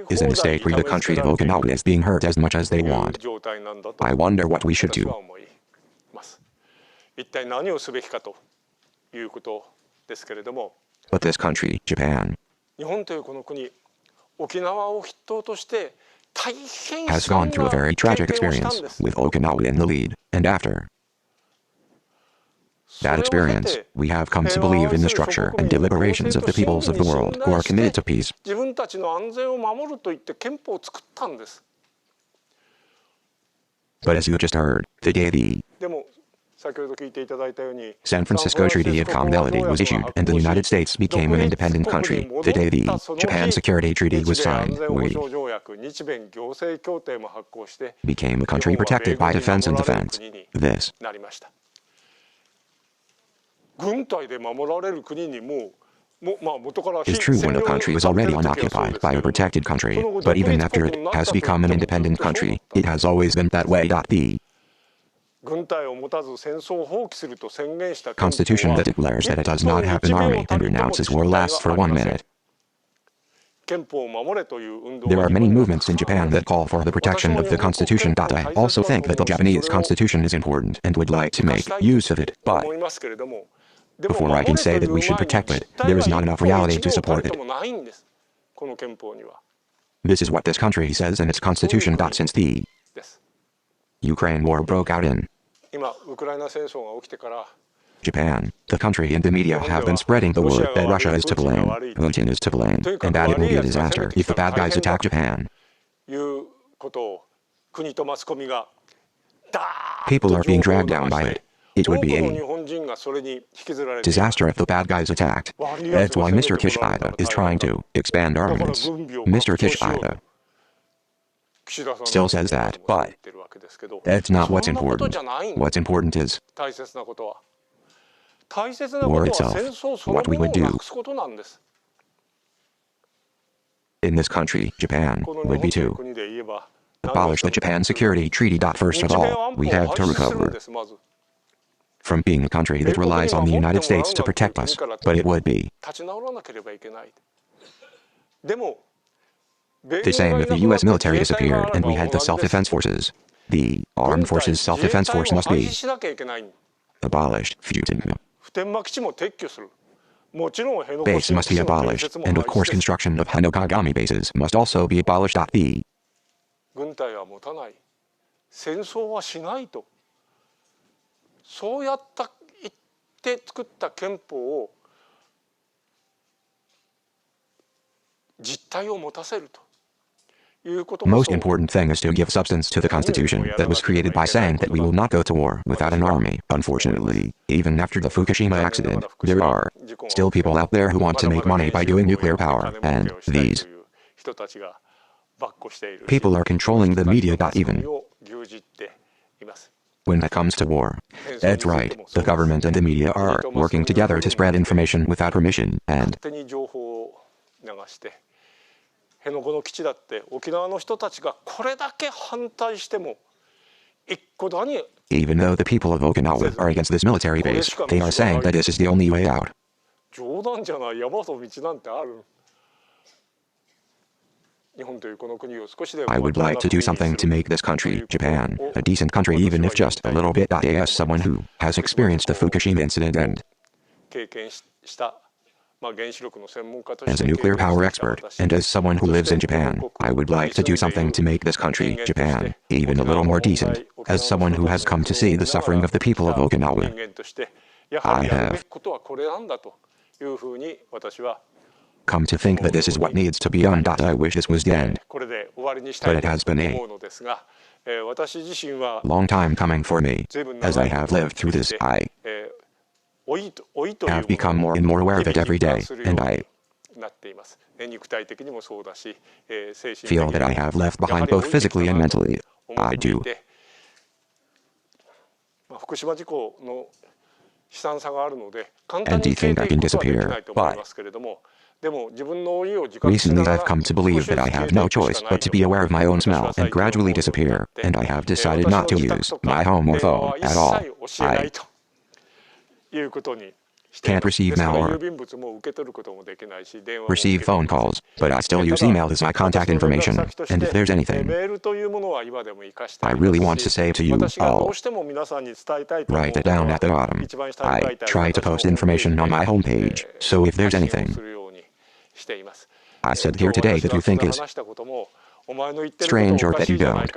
Is in a state where the country of Okinawa is being hurt as much as they want. I wonder what we should do. But this country, Japan, has gone through a very tragic experience with Okinawa in the lead, and after that experience, we have come to believe in the structure and deliberations of the peoples of the world who are committed to peace. But as you just heard, the day the San Francisco Treaty of Commonality was issued and the United States became an independent country, the day the Japan Security Treaty was signed, we became a country protected by defense and defense. This is true when a country is already unoccupied by a protected country, but even after it has become an independent country, it has always been that way. The Constitution that declares that it does not have an army and renounces war lasts for 1 minute. There are many movements in Japan that call for the protection of the Constitution. I also think that the Japanese Constitution is important and would like to make use of it, but before I can say that we should protect it, there is not enough reality to support it. This is what this country says in its constitution. Since the Ukraine war broke out in Japan, the country and the media have been spreading the word that Russia is to blame, Putin is to blame, and that it will be a disaster if the bad guys attack Japan. People are being dragged down by it. It would be a disaster if the bad guys attacked. That's why Mr. Koide is trying to expand armaments. Mr. Koide still says that, but that's not what's important. What's important is war itself, what we would do. In this country, Japan, would be to abolish the Japan Security Treaty. First of all, we have to recover from being a country that relies on the United States to protect us, but it would be the same if the US military disappeared and we had the self-defense forces. The Armed Forces Self-Defense Force must be abolished. Base must be abolished, and of course construction of Hanokagami bases must also be abolished. The most important thing is to give substance to the Constitution that was created by saying that we will not go to war without an army. Unfortunately, even after the Fukushima accident, there are still people out there who want to make money by doing nuclear power, and these people are controlling the media. Even when it comes to war, that's right, the government and the media are working together to spread information without permission, and even though the people of Okinawa are against this military base, they are saying that this is the only way out. I would like to do something to make this country, Japan, a decent country, even if just a little bit. As someone who has experienced the Fukushima incident and as a nuclear power expert, and as someone who lives in Japan, I would like to do something to make this country, Japan, even a little more decent. As someone who has come to see the suffering of the people of Okinawa, I have come to think that this is what needs to be done. I wish this was the end, but it has been a long time coming for me. As I have lived through this, I have become more and more aware of it every day, and I feel that I have left behind both physically and mentally. I do. And do you think I can disappear? But recently I've come to believe that I have no choice but to be aware of my own smell and gradually disappear, and I have decided not to use my home or phone at all. I can't receive mail or receive phone calls, but I still use email as my contact information, and if there's anything I really want to say to you, I'll write it down at the bottom. I try to post information on my homepage, so if there's anything I said here today that you think is strange or that you don't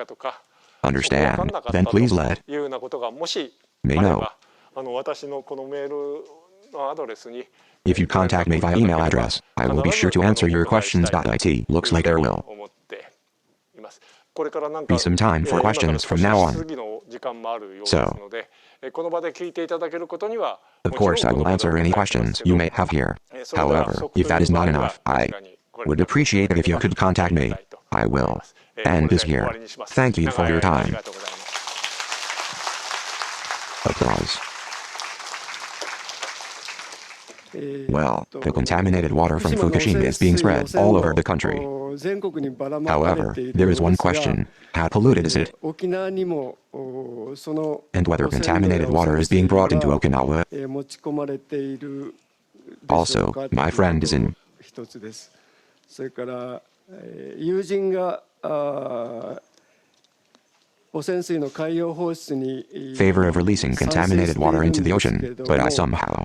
understand, then please let me know. If you contact me via email address, I will be sure to answer your questions. It looks like there will be some time for questions from now on. So, of course I will answer any questions you may have here. However, if that is not enough, I would appreciate it if you could contact me. I will end this here. Thank you for your time. Applause. Well, the contaminated water from Fukushima is being spread all over the country. However, there is one question: how polluted is it? And whether contaminated water is being brought into Okinawa? Also, my friend is in favor of releasing contaminated water into the ocean, but I somehow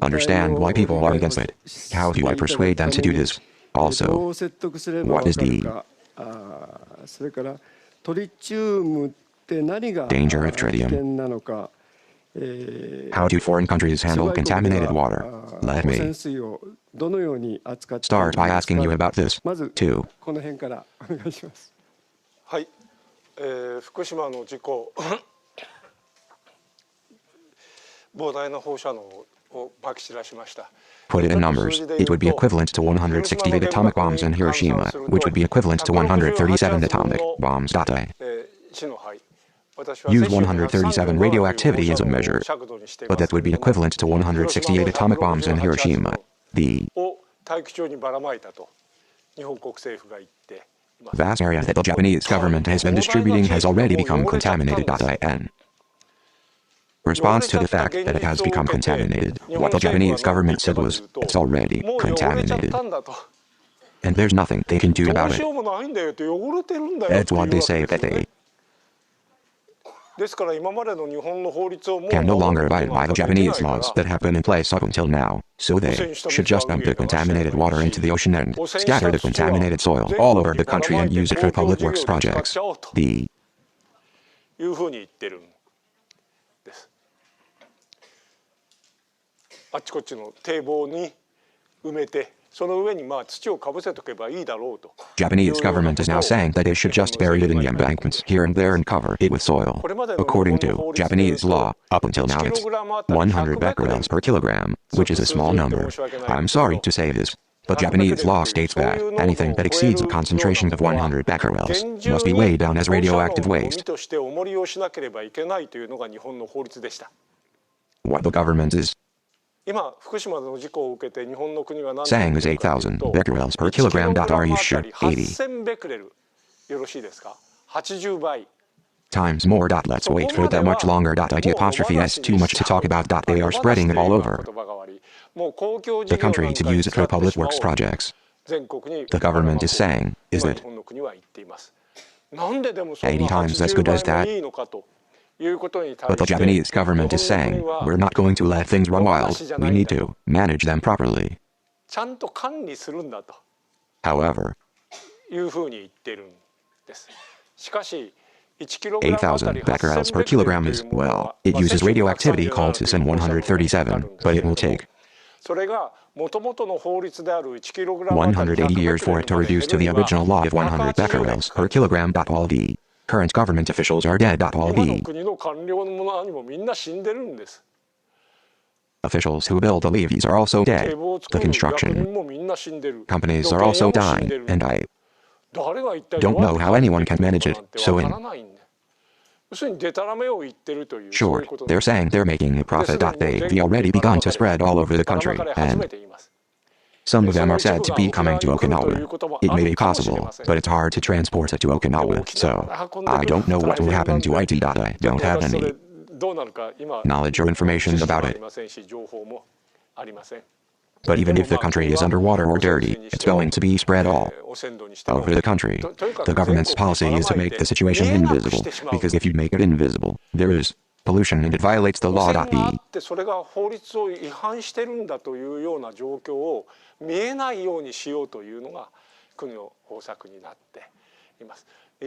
understand why people are against it. How do I persuade them to do this? Also, what is the danger of tritium? How do foreign countries handle contaminated water? Let me start by asking you about this, too. はい、福島の事故膨大な放射能をまき散らしました。 Put it in numbers, it would be equivalent to 168 atomic bombs in Hiroshima, which would be equivalent to 137 atomic bombs. Use 137 radioactivity as a measure, but that would be equivalent to 168 atomic bombs in Hiroshima. The vast area that the Japanese government has been distributing has already become contaminated. In response to the fact that it has become contaminated, what the Japanese government said was, it's already contaminated. And there's nothing they can do about it. That's what they say that they can no longer abide by the Japanese laws that have been in place up until now, so they should just dump the contaminated water into the ocean and scatter the contaminated soil all over the country and use it for public works projects. The あっちこっちの堤防に埋めて、その上に土をかぶせとけばいいだろうと。Japanese government is now saying that they should just bury it in the embankments here and there and cover it with soil. According to Japanese law, up until now it's 100 becquerels per kilogram, which is a small number. I'm sorry to say this, but Japanese law states that anything that exceeds a concentration of 100 becquerels must be weighed down as radioactive waste. What the government is saying is 8,000 becquerels per kilogram. Are you sure? 80 times more. Let's wait for that much longer. It's too much to talk about. They are spreading it all over the country to use it for public works projects. The government is saying, is it 80 times as good as that? But the Japanese government is saying, we're not going to let things run wild, we need to manage them properly. However, 8,000 becquerels per kilogram is, well, it uses radioactivity called cesium-137, but it will take 180 years for it to reduce to the original law of 100 becquerels per kilogram. All the current government officials are dead. All the officials who build the levees are also dead. The construction companies are also dying, and I don't know how anyone can manage it. So in short, they're saying they're making a profit. They've already begun to spread all over the country, and some of them are said to be coming to Okinawa. It may be possible, but it's hard to transport it to Okinawa, so I don't know what will happen to it. I don't have any knowledge or information about it. But even if the country is underwater or dirty, it's going to be spread all over the country. The government's policy is to make the situation invisible, because if you make it invisible, there is pollution and it violates the law.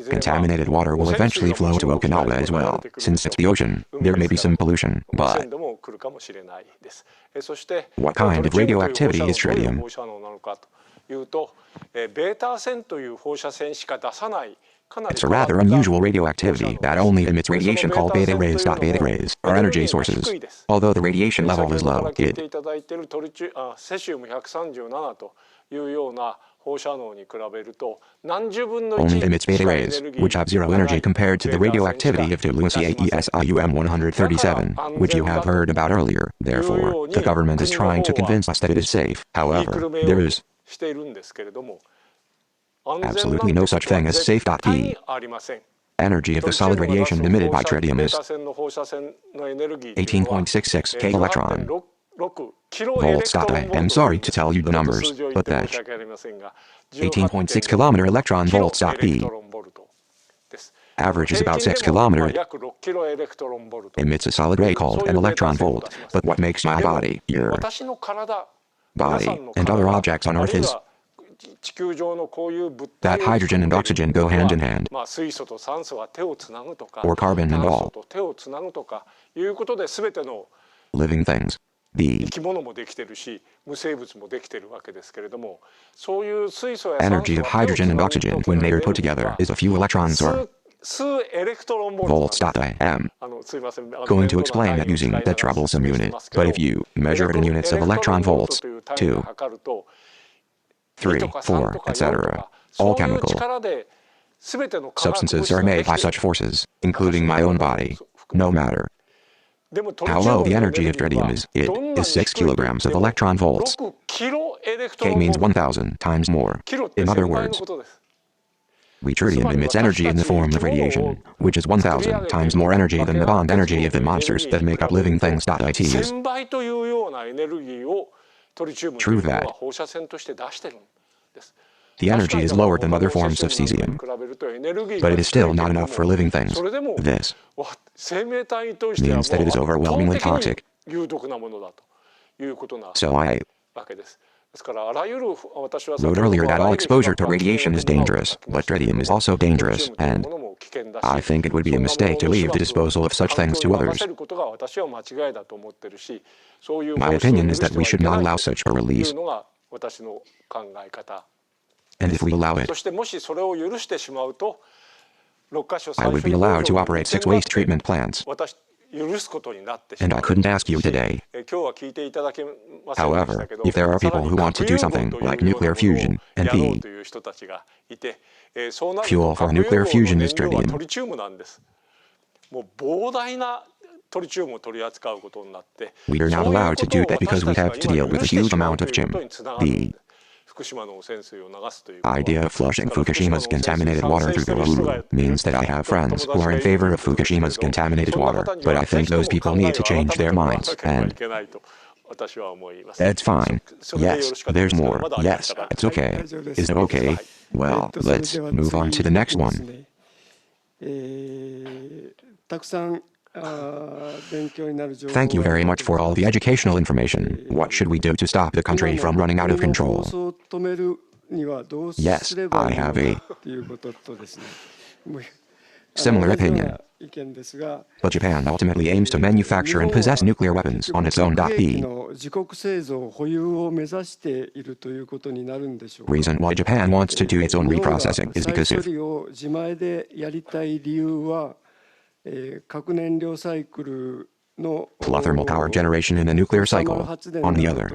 Contaminated water will eventually flow to Okinawa as well. Since it's the ocean, there may be some pollution, but what kind of radioactivity is tritium? It's a rather unusual radioactivity that only emits radiation called beta rays. Beta rays are energy sources. Although the radiation level is low, it only emits beta rays, which have zero energy compared to the radioactivity of cesium-137, which you have heard about earlier. Therefore, the government is trying to convince us that it is safe. However, there is absolutely no such thing as safe. The energy of the solid radiation emitted by tritium is 18.66 K electron volts. I am sorry to tell you the numbers, but that 18.6 kilometer electron volts. The average is about 6 kilometer. It emits a solid ray called an electron volt, but what makes my body, your body, and other objects on Earth is that hydrogen and oxygen go hand in hand, or carbon and all living things. The energy of hydrogen and oxygen when they are put together is a few electrons or volts. I am going to explain it using that troublesome unit, but if you measure it in units of electron volts, 2, 3, 4, etc., all chemical substances are made by such forces, including my own body, no matter how low the energy of tritium is. It is 6 kilograms of electron volts. K means 1,000 times more. In other words, tritium emits energy in the form of radiation, which is 1,000 times more energy than the bond energy of the monsters that make up living things. It is true that the energy is lower than other forms of cesium, but it is still not enough for living things. This means that it is overwhelmingly toxic. So I wrote earlier that all exposure to radiation is dangerous, but tritium is also dangerous, and I think it would be a mistake to leave the disposal of such things to others. My opinion is that we should not allow such a release. And if we allow it, I would be allowed to operate 6 waste treatment plants. And I couldn't ask you today. However, if there are people who want to do something like nuclear fusion, and the fuel for nuclear fusion is tritium, we are not allowed to do that because we have to deal with a huge amount of CHIM. The idea of flushing Fukushima's contaminated water through the Ueno means that I have friends who are in favor of Fukushima's contaminated water, but I think those people need to change their minds, and it's fine. Yes, there's more. Yes, it's okay. Is it okay? Well, let's move on to the next one. Thank you very much for all the educational information. What should we do to stop the country from running out of control? Yes, I have a similar opinion. But Japan ultimately aims to manufacture and possess nuclear weapons on its own. The reason why Japan wants to do its own reprocessing is because of thermal power generation in the nuclear cycle. On the other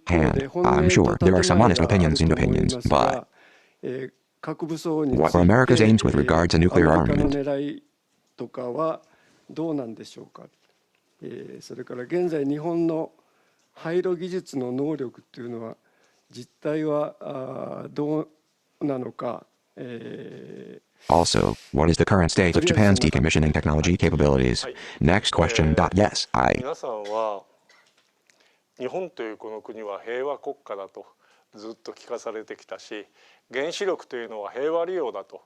hand, I'm sure there are some honest opinions and opinions, but what are America's aims with regard to nuclear armament? Also, what is the current state of Japan's decommissioning technology capabilities? Next question. Yes, I. 日本というこの国は平和国家だとずっと聞かされてきたし、原子力というのは平和利用だと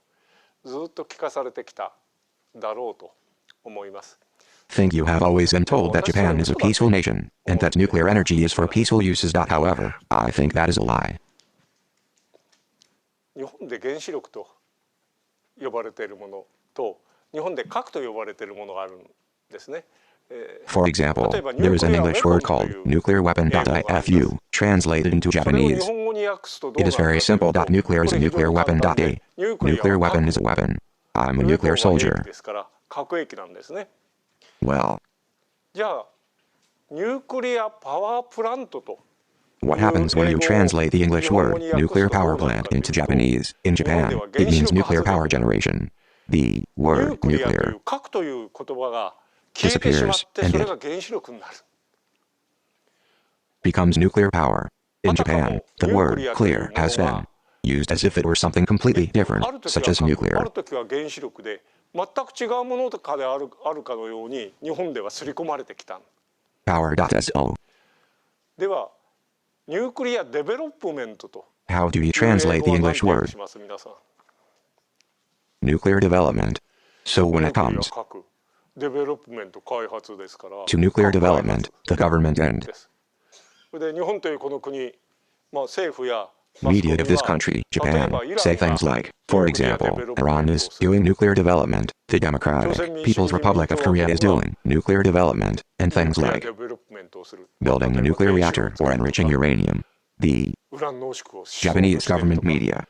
ずっと聞かされてきただろうと思います。Think you have always been told that Japan is a peaceful nation and that nuclear energy is for peaceful uses. However, I think that is a lie. 日本で原子力と呼ばれているものと日本で核と呼ばれているものがあるんですね。For example, there is an English word called nuclear weapon. Ifu, translated into Japanese. It is very simple. Nuclear is a nuclear weapon. A nuclear weapon is a weapon. I'm a nuclear soldier. Well, what happens when you translate the English word nuclear power plant into Japanese? In Japan, it means nuclear power generation. The word nuclear disappears and it becomes nuclear power. In Japan, the word clear has been used as if it were something completely different, such as nuclear. Power.so. How do you translate the English word? Nuclear development. So when it comes to nuclear development, the government and Media of this country, Japan, say things like, for example, Iran is doing nuclear development, the Democratic People's Republic of Korea is doing nuclear development, and things like building a nuclear reactor or enriching uranium. The Japanese government media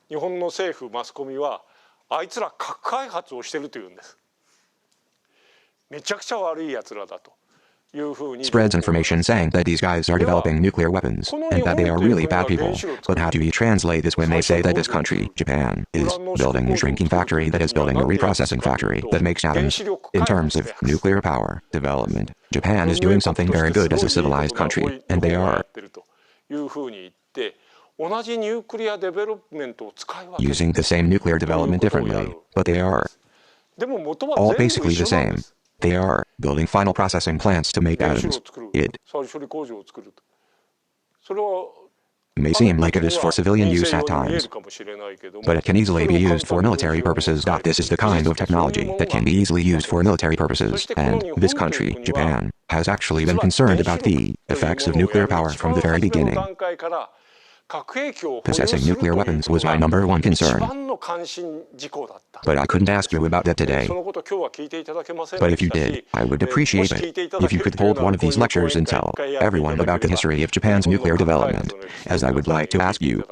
日本の政府マスコミはあいつら核開発をしてるというんです。めちゃくちゃ悪い奴らだと。spreads information saying that these guys are developing nuclear weapons, and that they are really bad people. But how do you translate this when they say that this country, Japan, is building a shrinking factory that is building a reprocessing factory that makes atoms? In terms of nuclear power development, Japan is doing something very good as a civilized country, and they are using the same nuclear development differently, but they are all basically the same. They are building final processing plants to make atoms. It may seem like it is for civilian use at times, but it can easily be used for military purposes. This is the kind of technology that can be easily used for military purposes, and this country, Japan, has actually been concerned about the effects of nuclear power from the very beginning. Possessing nuclear weapons was my #1 concern. But I couldn't ask you about that today. But if you did, I would appreciate it. If you could hold one of these lectures and tell everyone about the history of Japan's nuclear development, as I would like to ask you.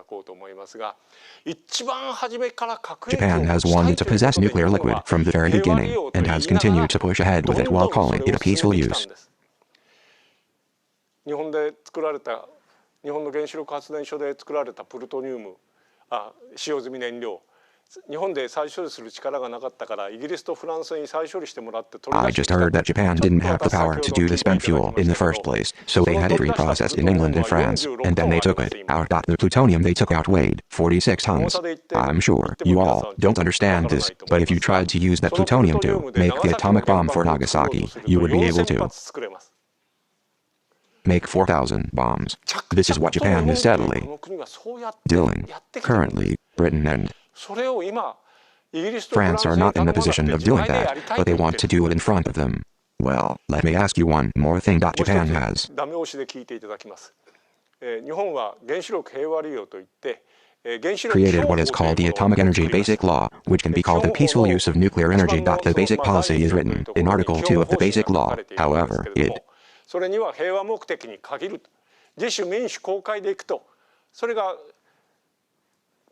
Japan has wanted to possess nuclear liquid from the very beginning, and has continued to push ahead with it while calling it a peaceful use. 日本の原子力発電所で作られたプルトニウム、使用済み燃料、日本で再処理する力がなかったからイギリスとフランスに再処理してもらって取り出して。I just heard that Japan didn't have the power to do the spent fuel in the first place, so they had it reprocessed in England and France, and then they took it out. The plutonium they took out weighed 46 tons. I'm sure you all don't understand this, but if you tried to use that plutonium to make the atomic bomb for Nagasaki, you would be able to make 4,000 bombs. This is what Japan is steadily doing. Currently, Britain and France are not in the position of doing that, but they want to do it in front of them. Well, let me ask you one more thing. Japan has created what is called the Atomic Energy Basic Law, which can be called the peaceful use of nuclear energy. The basic policy is written in Article 2 of the Basic Law. However, it それには平和目的に限る。自主民主公開でいくと、それが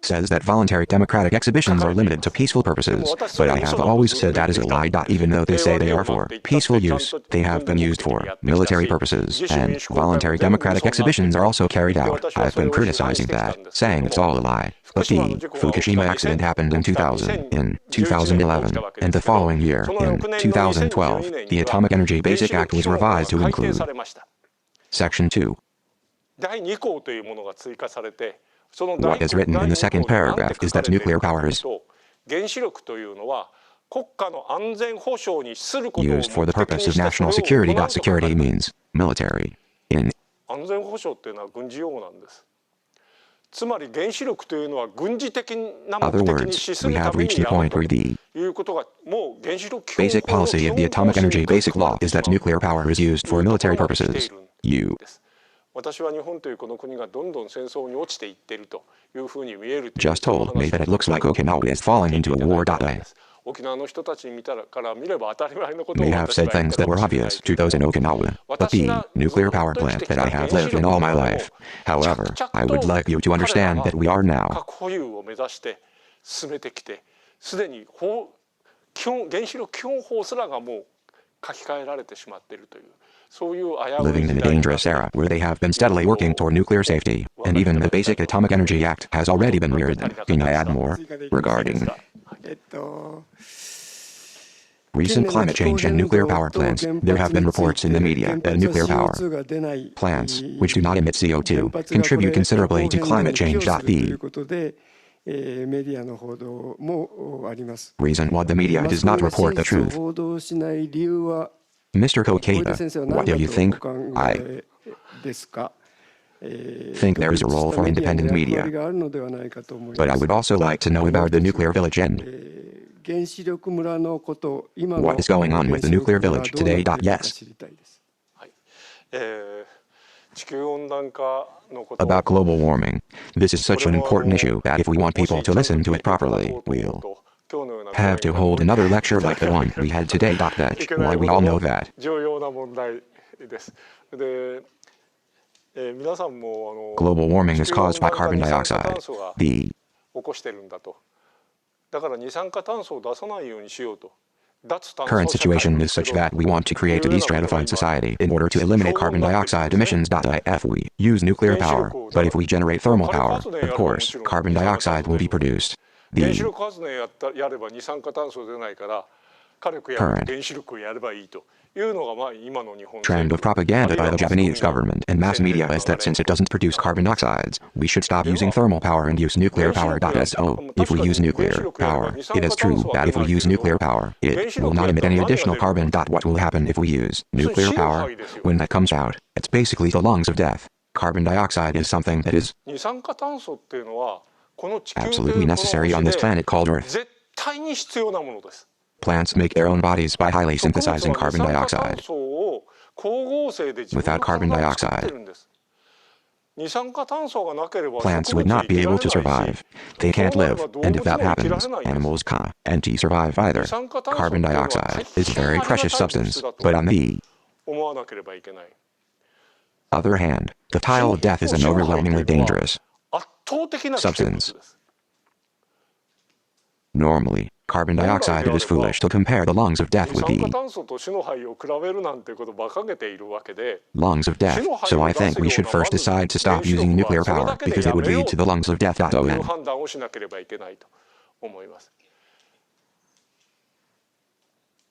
says that voluntary democratic exhibitions are limited to peaceful purposes, but I have always said that is a lie. Even though they say they are for peaceful use, they have been used for military purposes, and voluntary democratic exhibitions are also carried out. I've been criticizing that, saying it's all a lie. But the Fukushima accident happened in 2000, in 2011, and the following year, in 2012, the Atomic Energy Basic Act was revised to include Section 2. What is written in the second paragraph is that nuclear power is used for the purpose of national security. Security means military. In other words, we have reached the point where the basic policy of the Atomic Energy Basic Law is that nuclear power is used for military purposes. You just told me that it looks like Okinawa is falling into a war. I may have said things that were obvious to those in Okinawa, but the nuclear power plant that I have lived in all my life. However, I would like you to understand that we are now living in a dangerous era where they have been steadily working toward nuclear safety, and even the Basic Atomic Energy Act has already been reared. Can I add more? Regarding recent climate change and nuclear power plants, there have been reports in the media that nuclear power plants, which do not emit CO2, contribute considerably to climate change. The reason why the media does not report the truth. Mr. Koide, what do you think? I think there is a role for independent media. But I would also like to know about the nuclear village and what is going on with the nuclear village today. Yes. About global warming. This is such an important issue that if we want people to listen to it properly, we'll have to hold another lecture like the one we had today. Why we all know that. Global warming is caused by carbon dioxide. The current situation is such that we want to create a destratified society in order to eliminate carbon dioxide emissions. If we use nuclear power, but if we generate thermal power, of course, carbon dioxide will be produced. The current trend of propaganda by the Japanese government and mass media is that since it doesn't produce carbon dioxides, we should stop using thermal power and use nuclear power. So, if we use nuclear power, it is true that if we use nuclear power, it will not emit any additional carbon. What will happen if we use nuclear power? When that comes out, it's basically the lungs of death. Carbon dioxide is something that is absolutely necessary on this planet called Earth. Plants make their own bodies by highly synthesizing carbon dioxide. Without carbon dioxide, plants would not be able to survive. They can't live, and if that happens, animals can't survive either. Carbon dioxide is a very precious substance, but on the other hand, the tile of death is an overwhelmingly dangerous substance. Normally, carbon dioxide, it is foolish to compare the lungs of death with the lungs of death, so I think we should first decide to stop using nuclear power because it would lead to the lungs of death.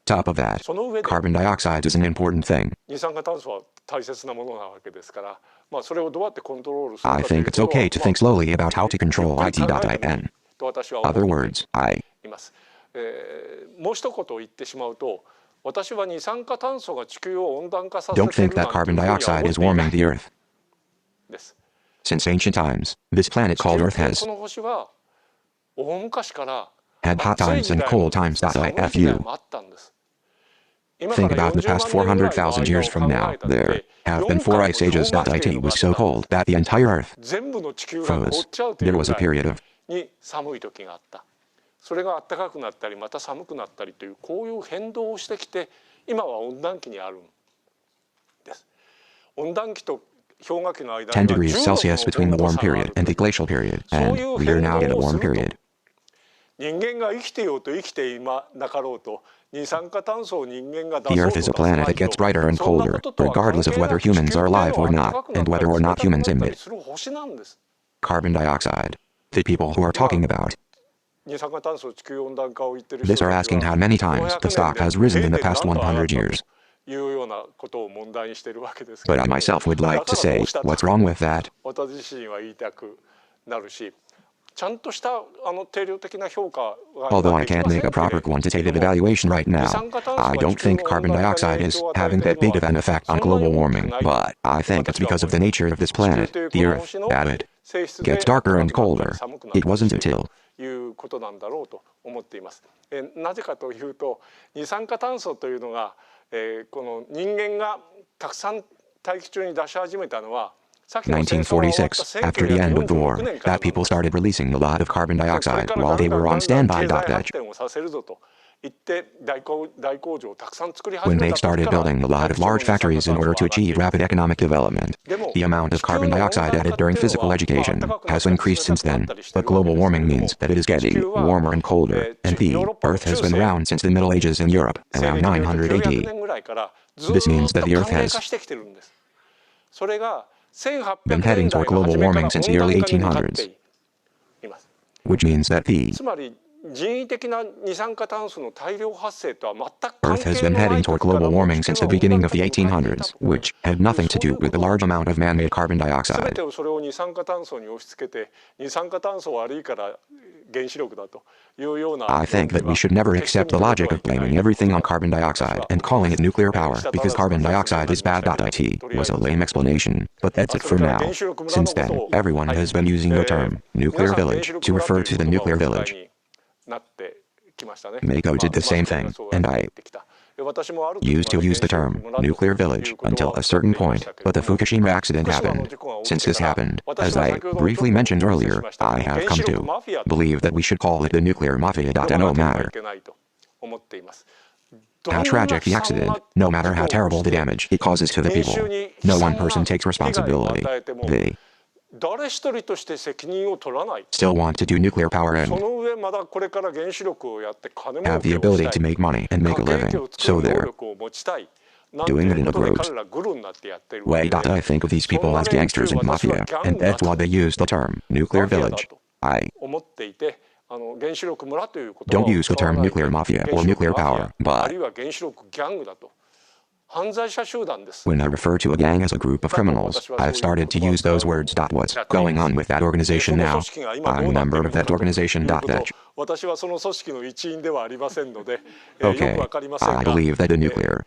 Top of that, carbon dioxide is an important thing. I think it's okay to think slowly about how to control it. In other words, I don't think that carbon dioxide is warming the Earth. Since ancient times, this planet called Earth has had hot times and cold times. If you think about the past 400,000 years from now, there have been 4 ice ages. It was so cold that the entire Earth froze. There was a period of ten degrees Celsius between the warm period and the glacial period, and we are now in a warm period. The Earth is a planet that gets brighter and colder, regardless of whether humans are alive or not, and whether or not humans emit carbon dioxide. The people who are talking about this are asking how many times the stock has risen in the past 100 years. But I myself would like to say, what's wrong with that? Although I can't make a proper quantitative evaluation right now, I don't think carbon dioxide is having that big of an effect on global warming, but I think it's because of the nature of this planet, the Earth, that it gets darker and colder. It wasn't until (1946), after the end of the war, that people started releasing a lot of carbon dioxide while they were on standby. When they started building a lot of large factories in order to achieve rapid economic development, the amount of carbon dioxide added during physical education has increased since then. But global warming means that it is getting warmer and colder, and the Earth has been around since the Middle Ages in Europe, around 900 AD. This means that the Earth has been heading toward global warming since the early 1800s, which means that the Earth has been heading toward global warming since the beginning of the 1800s, which had nothing to do with the large amount of man-made carbon dioxide. I think that we should never accept the logic of blaming everything on carbon dioxide and calling it nuclear power because carbon dioxide is bad. It was a lame explanation, but that's it for now. Since then, everyone has been using the term nuclear village to refer to the nuclear village. Mako did the same thing, and I used to use the term nuclear village until a certain point, but the Fukushima accident happened. Since this happened, as I briefly mentioned earlier, I have come to believe that we should call it the nuclear mafia. No matter how tragic the accident, no matter how terrible the damage it causes to the people, no one person takes responsibility. They still want to do nuclear power and have the ability to make money and make a living, so they're doing it in a gross way. I think of these people as gangsters and mafia, and that's why they use the term nuclear village. I don't use the term nuclear mafia or nuclear power, but when I refer to a gang as a group of criminals, I've started to use those words. What's going on with that organization now? I'm a member of that organization. Okay, I believe that the nuclear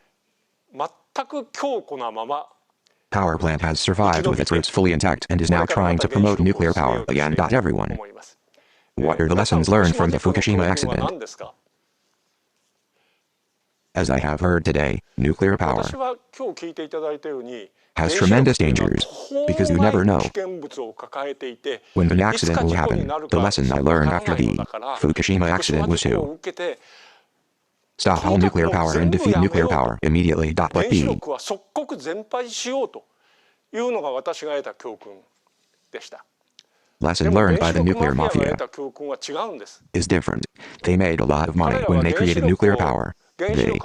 power plant has survived with its roots fully intact and is now trying to promote nuclear power again. Everyone, what are the lessons learned from the Fukushima accident? As I have heard today, nuclear power has tremendous dangers, because you never know when the accident will happen. The lesson I learned after the Fukushima accident was to stop all nuclear power and defeat nuclear power immediately. But the lesson learned by the nuclear mafia is different. They made a lot of money when they created nuclear power. They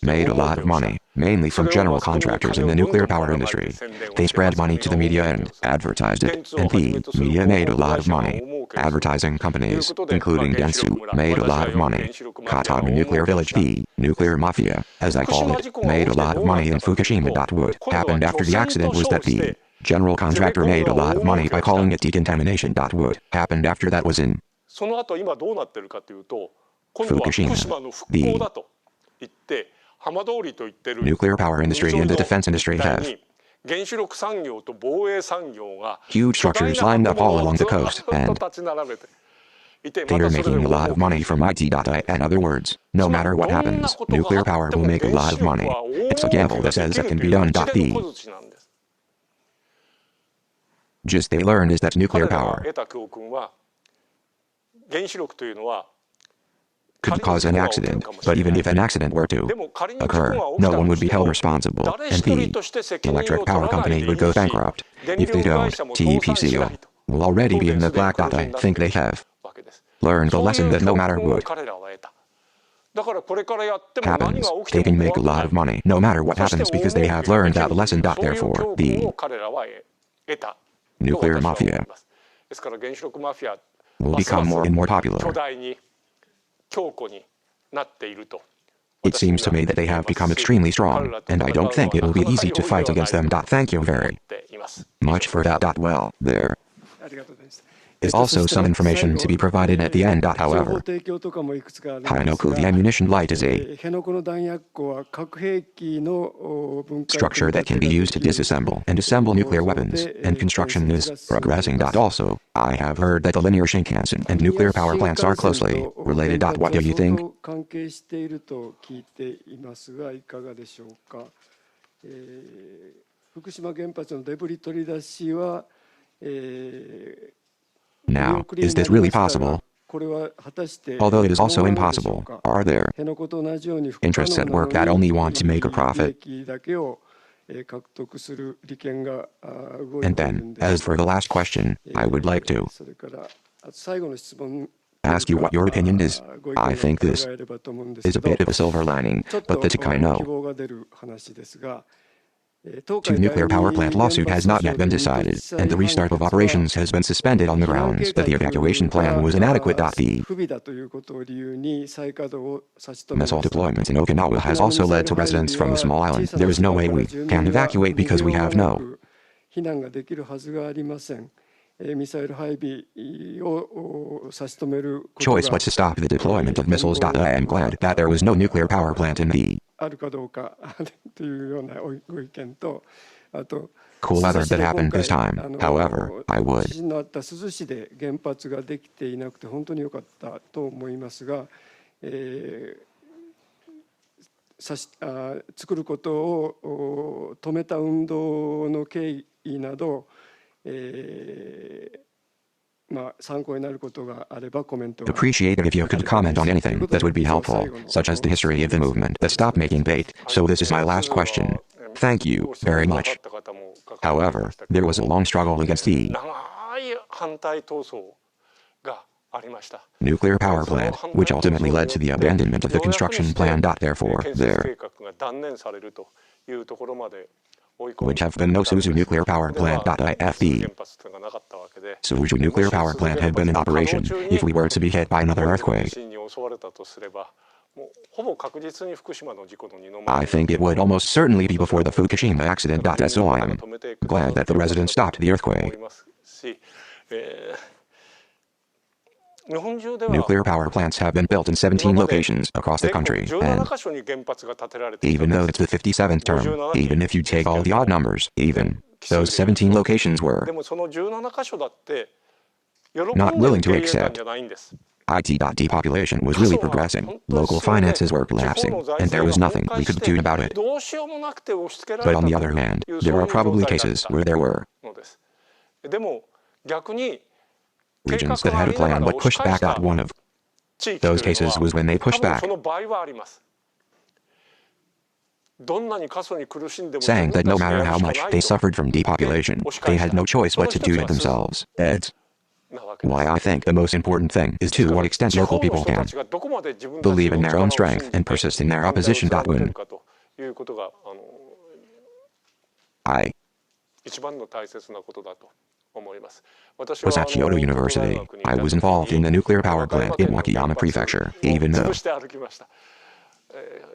made a lot of money, mainly from general contractors in the nuclear power industry. They spread money to the media and advertised it, and the media made a lot of money. Advertising companies, including Dentsu, made a lot of money. Kotomi Nuclear Village, the nuclear mafia, as I call it, made a lot of money in Fukushima. What happened after the accident was that the general contractor made a lot of money by calling it decontamination. What happened after that was in Fukushima. The nuclear power industry and the defense industry have huge structures lined up all along the coast, and they are making a lot of money from it. In other words, no matter what happens, nuclear power will make a lot of money. It's a gamble that says it can be done. The gist they learned is that nuclear power could cause an accident, but even if an accident were to occur, no one would be held responsible, and the electric power company would go bankrupt. If they don't, TPCO will already be in the black. I think they have learned the lesson that no matter what happens, they can make a lot of money no matter what happens, because they have learned that lesson. Therefore, the nuclear mafia will become more and more popular. It seems to me that they have become extremely strong, and I don't think it will be easy to fight against them. Thank you very much for that. Well, there is also some information to be provided at the end. However, Taito-ku, the ammunition light, is a structure that can be used to disassemble and assemble nuclear weapons, and construction is progressing. Also, I have heard that the linear Shinkansen and nuclear power plants are closely related. What do you think? Now, is this really possible? Although it is also impossible, are there interests at work that only want to make a profit? And then, as for the last question, I would like to ask you what your opinion is. I think this is a bit of a silver lining, but the Taito to nuclear power plant lawsuit has not yet been decided, and the restart of operations has been suspended on the grounds that the evacuation plan was inadequate. The missile deployment in Okinawa has also led to residents from the small island. There is no way we can evacuate because we have no choice but to stop the deployment of missiles. I am glad that there was no nuclear power plant in the cool weather that happened this time. However, I would. 地震のあった珠洲市で原発ができていなくて本当に良かったと思いますが、作ることを止めた運動の経緯など、参考になることがあればコメントが。Appreciate it if you could comment on anything that would be helpful, such as the history of the movement that stopped making bait. So this is my last question. Thank you very much. However, there was a long struggle against the 長い反対闘争がありました。 nuclear power plant, which ultimately led to the abandonment of the construction plan. Therefore, there 計画が断念されるというところまで追い込 would have been no Suzu nuclear power plant. If the 原発というのがなかったわけで、 Suzu nuclear power plant had been in operation, if we were to be hit by another 地 earthquake, 震に襲われたとすれば、もうほぼ確実に福島の事故の二の I 舞 think it would almost certainly be before the Fukushima accident. So I am glad that the residents stopped the 思 earthquake. いますし、日本中では Nuclear power plants have been built in 17 locations across the 全国 country, 17 and カ所に原発が建てられていた even ん though で it's す。 the 57th term, even if you take all the odd numbers, even those 17 locations were でもその17カ所だって喜んで not 受 willing け to 入れたん accept. じゃないんです。 Depopulation was really progressing, local finances were collapsing, and there was nothing we could do about it. どうしようもなくて押し付けら But れた on the と other hand, いう there そうい are う状 probably 態だっ cases た where there were のです。でも逆に計 regions 画 that があ had a りなが plan ら but 押し pushed 返 back. した One of 地域という those cases の was when they は多 pushed 分 back, その場合はあります。どんなに過疎に苦しんでも saying 自 that 分 no たちが matter やる how しか much ない they と suffered from depopulation, they had no choice but to do it themselves. That's なわけです。 why I think the most important thing is to what extent 地 local 方の people 人た can ちがどこまで自分たち believe in の their 力を own 信 strength じて and persist in their 問題を opposition. 貫け When るかということが I 一番の大切なことだと思います。私 was は at Kyoto 京都大 University, 学にいた I 時 was involved in the に nuclear power 和歌 plant 山 in 県の Wakayama 原発 Prefecture, を even 潰 though して歩きました。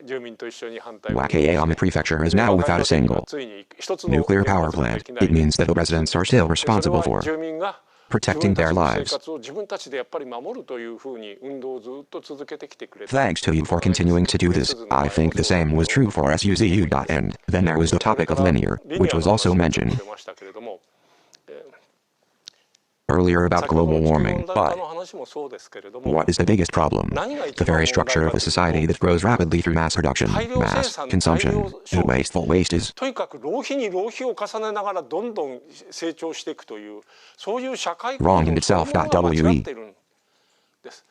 住民と一緒に反対を Wakayama Prefecture is now 和歌 without 山 a 県が single ついに一つの nuclear 原 power 発がで plant. きない It means that the residents are still それ responsible は for 住民が protecting 自分た their ちの生 lives. 活を自分たちでやっぱり守るというふうに運動をずっと続けてきてくれた。 Thanks to you for continuing to do this. I think the same was true for SUZU. And then there was the topic of linear, which was also mentioned earlier about global warming. But what is the biggest problem? The very structure of a society that grows rapidly through mass production, mass consumption, and wasteful waste is とにかく浪費に浪費を重ねながらどんどん成長していくというそういう社会構 wrong in 造その itself. ものが間違っているんです。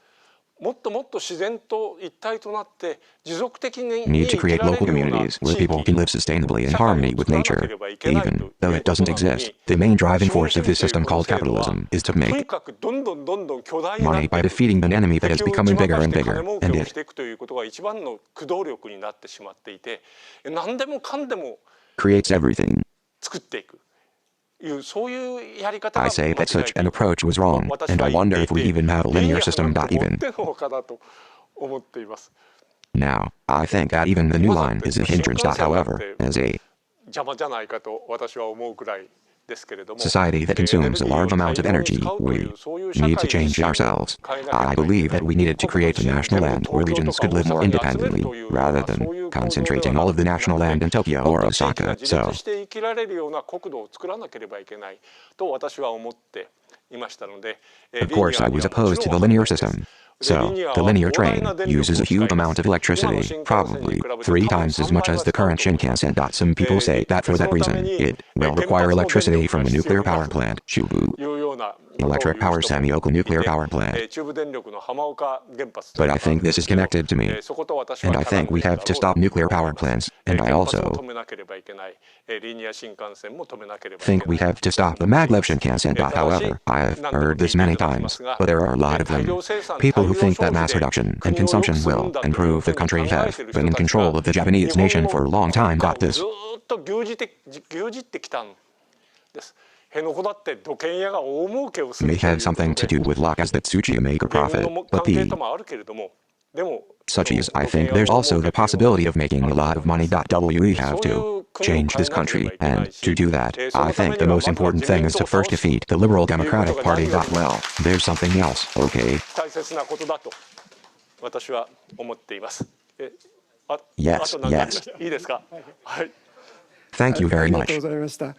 もっともっと自然と一体となって持続的に need 生 to き create られ local るような communities 地 where people 域 can live sustainably in 社会 harmony を with 作らなけ nature. ればいけないと Even いう though こ it と doesn't なの exist, に the main driving 資本 force 主 of this 義という system この called 制度は capitalism is to とに make かくどんどんどんどん巨大にな money って by いく defeating an enemy that is 敵を打 becoming ち負 bigger かし and て bigger. 金儲け And を it していくということが一番の駆動力になってしまっていて何でもかんでも creates everything. 作っていくいうそういうやり方が I 間違 say え that てい such る an approach was wrong, 私 and は I 言って wonder い if we て even have a リニ linear ア system. なんても Even ってのほかだと思っています。 now, I think that even the new line is a hindrance. However, as a 邪魔じゃないかと私は思うくらいですけれども society that consumes a large amount of energy, we need to change ourselves. I believe that we needed to create a national land where regions could live more independently, rather than concentrating all of the national land in Tokyo or Osaka. 自立 So, して生きられるような国土を作らなければいけないと私は思っていましたので of course, I was opposed to the linear system. So, the linear train uses a huge amount of electricity, probably 3 times as much as the current Shinkansen. Some people say that for that reason, it will require electricity from a nuclear power plant, Chubu, いうような electric power Samioka nuclear power plant. 中部電力の浜岡原発 But I think this is connected to me, そこと私は and I think we have to stop nuclear power plants, and I 原発 also も止めなければいけないリニア新幹線も止めなければいけない think we have to stop the maglev Shinkansen. However, I've heard this many times, but there are a lot of them. People who think that mass production and consumption will improve the country have been in control of the Japanese nation for a long time. This ずっと牛耳ってきたんです。辺野古だって土建屋が大儲けをする may have something to do with luck as that Tsuchiya make a 原 profit, の but 関係 the ともあるけれどもでも such as I think there's also the possibility of making a lot of money. We have to change this country, and to do that, I think the most important thing is to first defeat the Liberal Democratic Party. Well, there's something else, okay? 大切なことだと私は思っています。Yes, あと何かありま yes. したいいですか。はい。 Thank you very ありがとう much. ございました。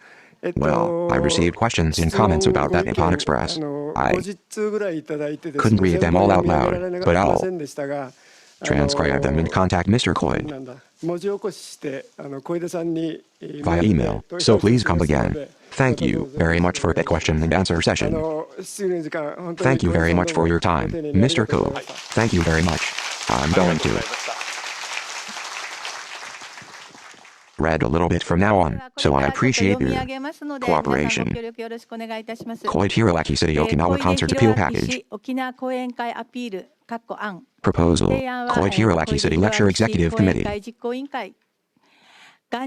Well, I received questions and comments about that Nippon Express. I couldn't read them all out loud, but I'll transcribe them and contact Mr. Koide via email, so please come again. Thank you very much for the question and answer session. Thank you very much for your time, Mr. Ko. Thank you very much. I'm going to read a little bit from now on, so I appreciate your cooperation. Koide Hiroaki City Okinawa Concert Appeal Package. Proposal. Koide Hiroaki City Lecture Executive Committee. We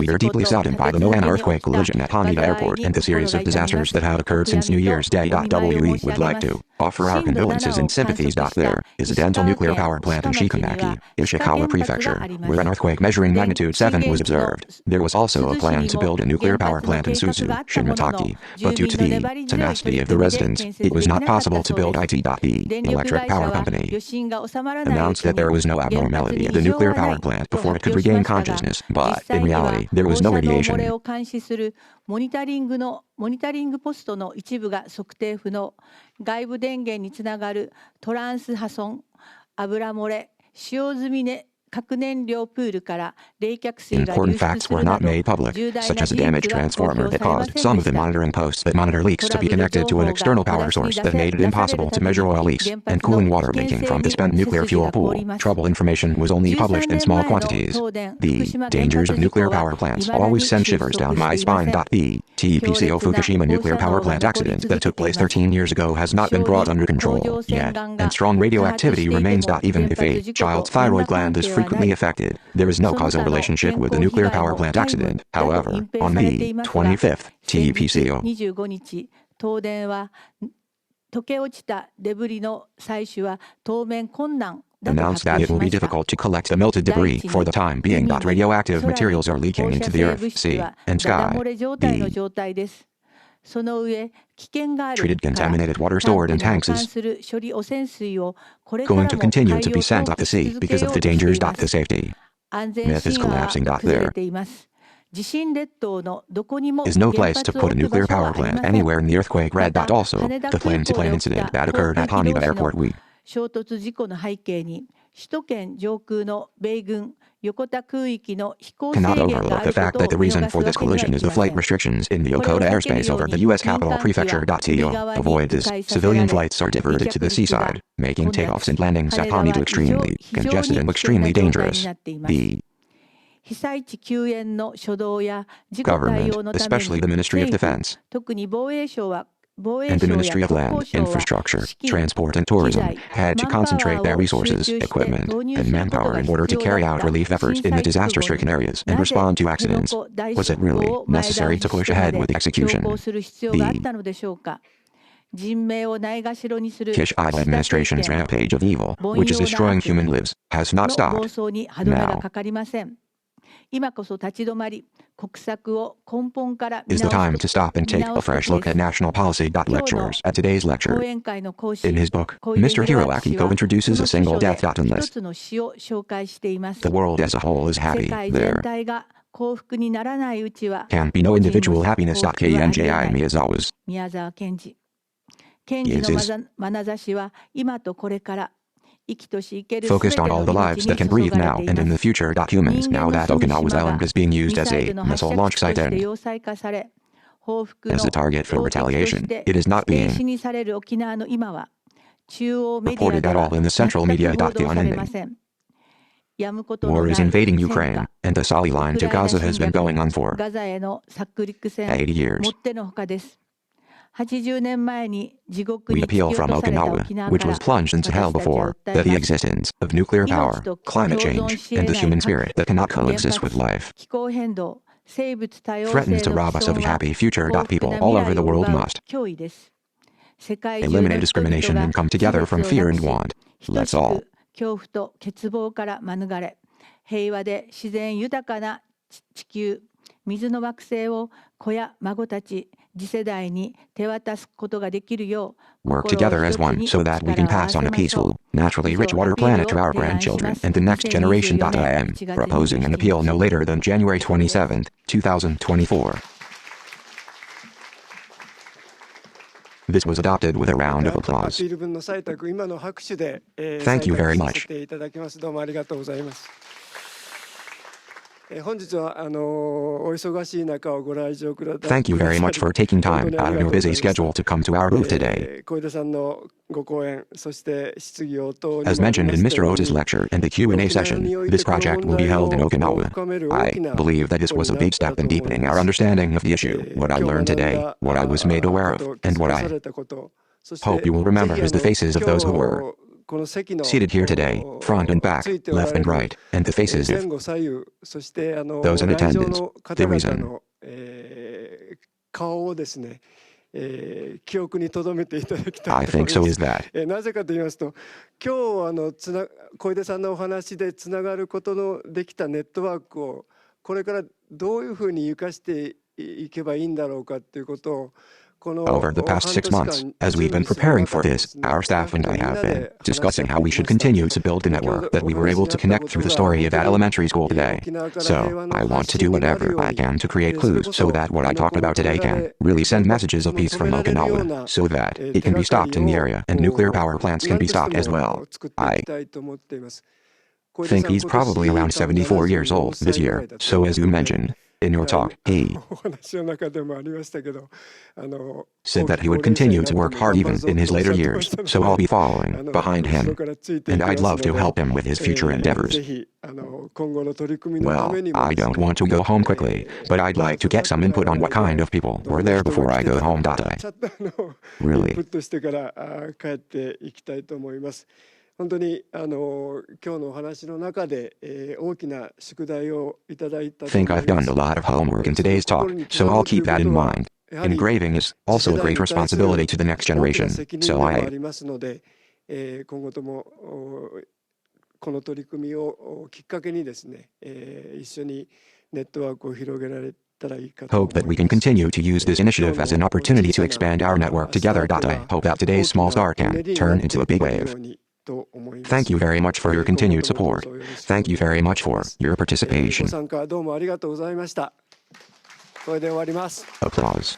are deeply saddened by the Ueno earthquake collision at Haneda Airport and the series of disasters that have occurred since New Year's Day. We would like to offer our condolences and sympathies. There is a dental nuclear power plant in Shikanaki, Ishikawa Prefecture, where an earthquake measuring magnitude 7 was observed. There was also a plan to build a nuclear power plant in Suzu, Shinmataki, but due to the tenacity of the residents, it was not possible to build it. The electric power company announced that there was no abnormality at the nuclear power plant before it could regain consciousness, but in reality, there was no radiation. モニタリングポストの一部が測定不能、外部電源につながるトランス破損、油漏れ、使用済み核燃料プールから冷却水が流 Important 出 facts する were な not ど made public, 重大 such な as a リ damaged スクが公 transformer 表 that されま caused せ some ん of で the した。 monitoring posts that monitor leaks to be connected to an external power source that made it impossible to measure oil leaks and cooling water leaking from the spent nuclear fuel pool. Trouble information was only published in small quantities. The dangers of nuclear power plants always send shivers down my spine. The TPCO Fukushima nuclear power plant accident that took place 13 years ago has not been brought under control yet, and strong radioactivity remains. Even if a child's thyroid gland is frequently affected, there is no causal relationship with the nuclear power plant accident. However, on May 25th, TPCO 25日、東電は溶け落ちたデブリの採取は当面困難 announced that it will be difficult to collect the melted debris for the time being. Radioactive materials are leaking into the earth, sea, and sky. The treated contaminated water stored in tanks is going to continue to be sent off the sea because of the dangers. The safety myth is collapsing. There is no place to put a nuclear power plant anywhere in the earthquake. Also, the plane-to-plane incident that occurred at Haneda Airport. We 衝突事故の背景に首都圏上空の米軍横田空域の飛行制 cannot 限が overlook あ the るこ fact とを that the 見 reason 逃す for わ this けにはい collision is き the ませ flight ん。 restrictions in the Yokota airspace over the U.S. Capitol Prefecture. To avoid this, civilian flights are diverted to the seaside, making takeoffs and landings at Haneda extremely congested and extremely dangerous. The 被災地救援の初動や事故対応の government, ために especially the Ministry of 政府 Defense 特に防衛省や and the Ministry of Land, Infrastructure, Transport and Tourism had to concentrate their resources, equipment, and manpower in order to carry out relief efforts in the disaster-stricken areas and respond to accidents. Was it really necessary to push ahead with execution? The Kishida administration's rampage of evil, which is destroying human lives, has not stopped. Now is the time to stop and take a fresh look at national policy. Lecturers at today's lecture. In his book, Mr. Hiroaki Koide introduces a single death unless the world as a whole is happy. There can be no individual happiness. Kenji Miyazawa's focused on all the lives that can breathe now and in the future. Humans, now that Okinawa's island is being used as a missile launch site and as a target for retaliation, it is not being reported at all in the central media. The unending war is invading Ukraine, and the Sali line to Gaza has been going on for 80 years. We appeal from Okinawa, which was plunged into hell before, that the existence of nuclear power, climate change, and the human spirit that cannot coexist with life threatens to rob us of a happy future. People all over the world must eliminate discrimination and come together from fear and want. Let's all 子や孫たち、次世代に手渡すことができるよう、 Work together as one so that we can pass on a peaceful, naturally rich water planet to our grandchildren and the next generation. I am proposing an appeal no later than January 27, 2024. This was adopted with a round of applause. Thank you very much. Thank you very much for taking time out of your busy schedule to come to our booth today. As mentioned in Mr. Oda's lecture and the Q&A session, this project will be held in Okinawa. I believe that this was a big step in deepening our understanding of the issue. What I learned today, what I was made aware of, and what I hope you will remember is the faces of those who were seated here today, front and back, left and right, and the faces of those in attendance. The reason I think so is that なぜかと言いますと、今日小出さんのお話でつながることのできたネットワークをこれからどういうふうに生かしていけばいいんだろうかということを over the past 6 months, as we've been preparing for this, our staff and I have been discussing how we should continue to build the network that we were able to connect through the story of that elementary school today. So, I want to do whatever I can to create clues so that what I talked about today can really send messages of peace from Okinawa, so that it can be stopped in the area and nuclear power plants can be stopped as well. I think he's probably around 74 years old this year, so as you mentioned in your talk, he said that he would continue to work hard even in his later years, so I'll be following behind him, and I'd love to help him with his future endeavors. Well, I don't want to go home quickly, but I'd like to get some input on what kind of people were there before I go home. Really? Think I've done a lot of homework in today's talk, so I'll keep that in mind. Engraving is also a great responsibility to the next generation, so I hope that we can continue to use this initiative as an opportunity to expand our network together. I hope that today's small start can turn into a big wave. Thank you very much for your continued support. Thank you very much for your participation. Applause.